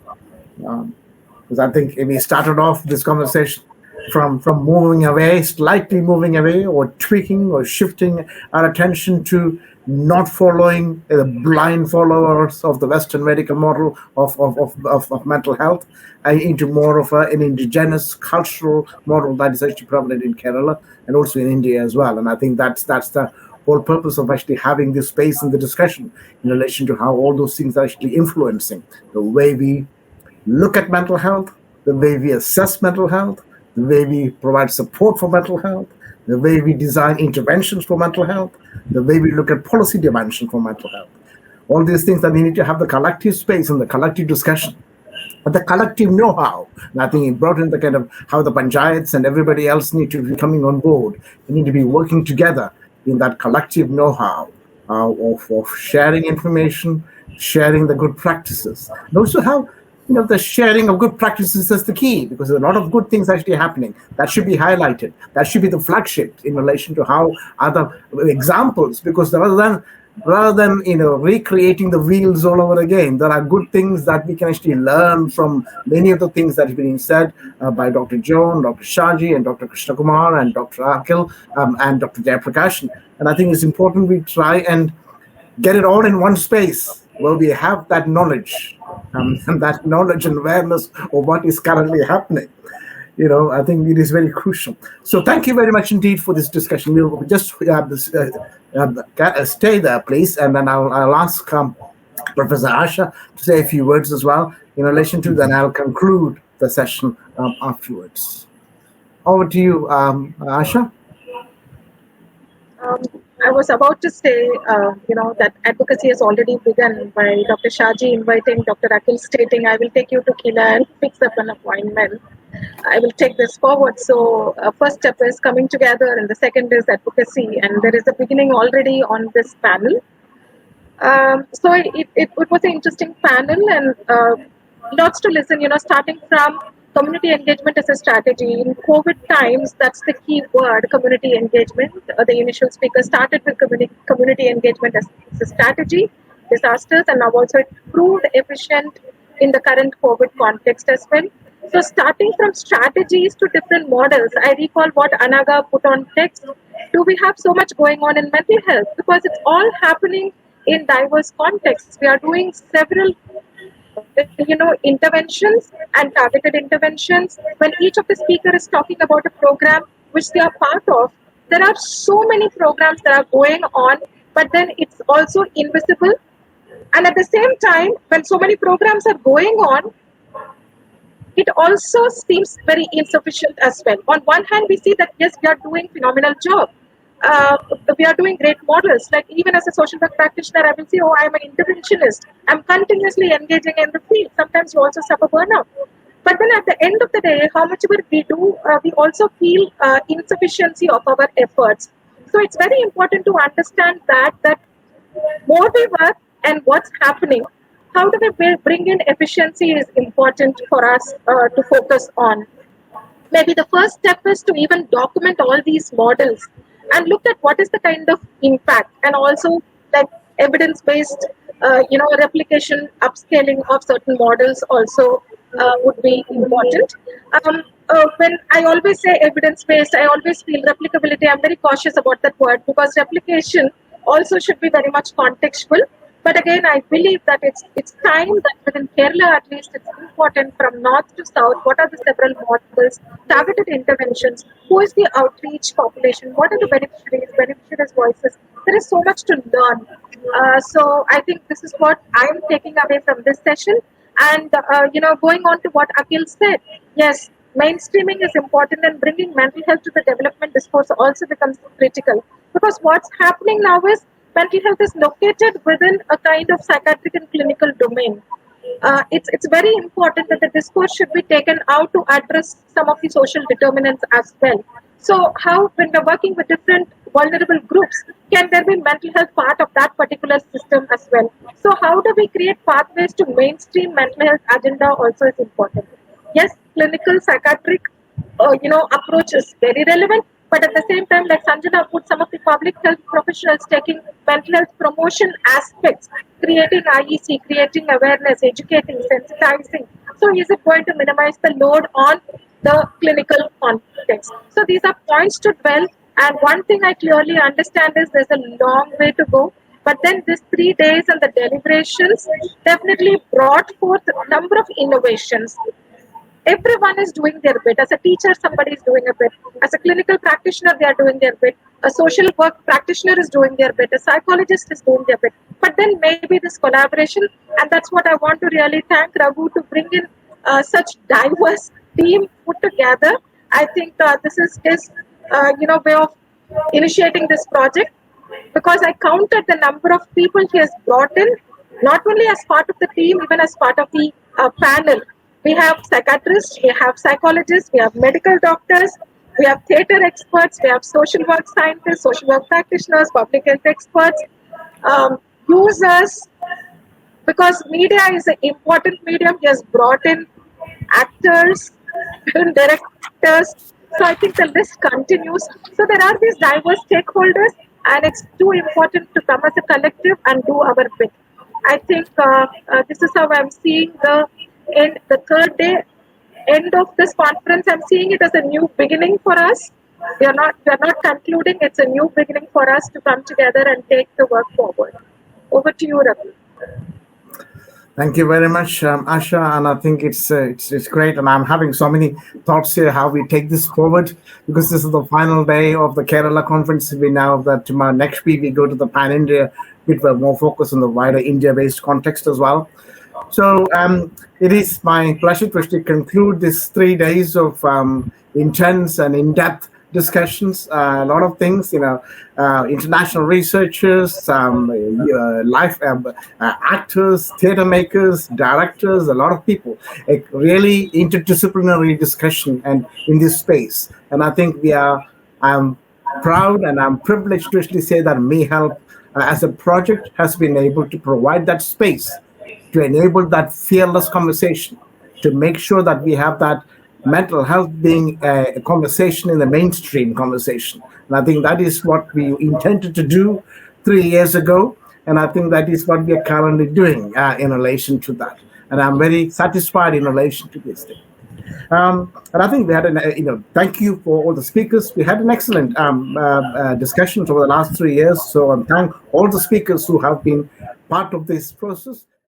Because I think we started off this conversation from slightly moving away or tweaking or shifting our attention to not following the blind followers of the Western medical model of mental health into more of an indigenous cultural model that is actually prevalent in Kerala and also in India as well. And I think that's the whole purpose of actually having this space in the discussion in relation to how all those things are actually influencing the way we look at mental health, the way we assess mental health, the way we provide support for mental health, the way we design interventions for mental health, the way we look at policy dimension for mental health. All these things that we need to have the collective space and the collective discussion, but the collective know-how. And I think it brought in the kind of how the panchayats and everybody else need to be coming on board. We need to be working together in that collective know-how of sharing information, sharing the good practices, and also how the sharing of good practices is the key, because there's a lot of good things actually happening. That should be highlighted. That should be the flagship in relation to how other examples, because rather than recreating the wheels all over again, there are good things that we can actually learn from many of the things that have been said by Dr. John, Dr. Shaji, and Dr. Krishnakumar, and Dr. Akhil, and Dr. Jayaprakashan. And I think it's important we try and get it all in one space where we have that knowledge and that knowledge and awareness of what is currently happening. I think it is very crucial. So thank you very much indeed for this discussion. We'll just stay there, please, and then I'll ask Professor Asha to say a few words as well in relation to, then I'll conclude the session afterwards. Over to you, Asha. I was about to say, that advocacy has already begun by Dr. Shaji inviting Dr. Akhil, stating, I will take you to Kila and fix up an appointment. I will take this forward. So first step is coming together and the second is advocacy. And there is a beginning already on this panel. So it was an interesting panel and lots to listen, starting from community engagement as a strategy. In COVID times, that's the key word, community engagement. The initial speaker started with community engagement as a strategy, disasters, and now also it proved efficient in the current COVID context as well. So starting from strategies to different models, I recall what Anaga put on text. Do we have so much going on in mental health? Because it's all happening in diverse contexts. We are doing several interventions and targeted interventions. When each of the speakers is talking about a program which they are part of, there are so many programs that are going on, but then it's also invisible. And at the same time, when so many programs are going on, it also seems very insufficient as well. On one hand, we see that, yes, we are doing phenomenal job. We are doing great models. Like even as a social work practitioner, I will say, I'm an interventionist. I'm continuously engaging in the field. Sometimes you also suffer burnout. But then at the end of the day, how much we do, we also feel insufficiency of our efforts. So it's very important to understand that more we work and what's happening, how do we bring in efficiency is important for us to focus on. Maybe the first step is to even document all these models and look at what is the kind of impact, and also like evidence-based, replication, upscaling of certain models also would be important. When I always say evidence-based, I always feel replicability. I'm very cautious about that word because replication also should be very much contextual. But again, I believe that it's time that within Kerala, at least, it's important from north to south. What are the several models, targeted interventions? Who is the outreach population? What are the beneficiaries' voices? There is so much to learn. So I think this is what I'm taking away from this session. And going on to what Akhil said, yes, mainstreaming is important, and bringing mental health to the development discourse also becomes critical. Because what's happening now is mental health is located within a kind of psychiatric and clinical domain. It's very important that the discourse should be taken out to address some of the social determinants as well. So how, when we're working with different vulnerable groups, can there be mental health part of that particular system as well? So how do we create pathways to mainstream mental health agenda also is important. Yes, clinical psychiatric approach is very relevant, but at the same time, like Sanjana put, some of the public health professionals taking mental health promotion aspects, creating IEC, creating awareness, educating, sensitizing. So is it going to minimize the load on the clinical context? So these are points to dwell. And one thing I clearly understand is there's a long way to go. But then these 3 days and the deliberations definitely brought forth a number of innovations. Everyone is doing their bit. As a teacher, somebody is doing a bit. As a clinical practitioner, they are doing their bit. A social work practitioner is doing their bit. A psychologist is doing their bit. But then maybe this collaboration, and that's what I want to really thank Raghu to bring in such diverse team put together. I think this is his way of initiating this project, because I counted the number of people he has brought in, not only as part of the team, even as part of the panel. We have psychiatrists, we have psychologists, we have medical doctors, we have theatre experts, we have social work scientists, social work practitioners, public health experts, users, because media is an important medium. He has brought in actors, film directors. So I think the list continues. So there are these diverse stakeholders, and it's too important to come as a collective and do our bit. I think this is how I'm seeing the third day end of this conference. I'm seeing it as a new beginning for us. We are not concluding. It's a new beginning for us to come together and take the work forward. Over to you, Raghu. Thank you very much, Asha, and I think it's great, and I'm having so many thoughts here how we take this forward, because this is the final day of the Kerala conference. We know that next week we go to the Pan-India, with more focus on the wider India-based context as well. So it is my pleasure to actually conclude these 3 days of intense and in-depth discussions, a lot of things, international researchers, actors, theater makers, directors, a lot of people, a really interdisciplinary discussion and in this space. And I think I'm proud and I'm privileged to actually say that MeHeLP as a project has been able to provide that space to enable that fearless conversation, to make sure that we have that mental health being a conversation in the mainstream conversation. And I think that is what we intended to do 3 years ago. And I think that is what we are currently doing in relation to that. And I'm very satisfied in relation to this thing. And I think we had thank you for all the speakers. We had an excellent discussion over the last 3 years. So I thank all the speakers who have been part of this process.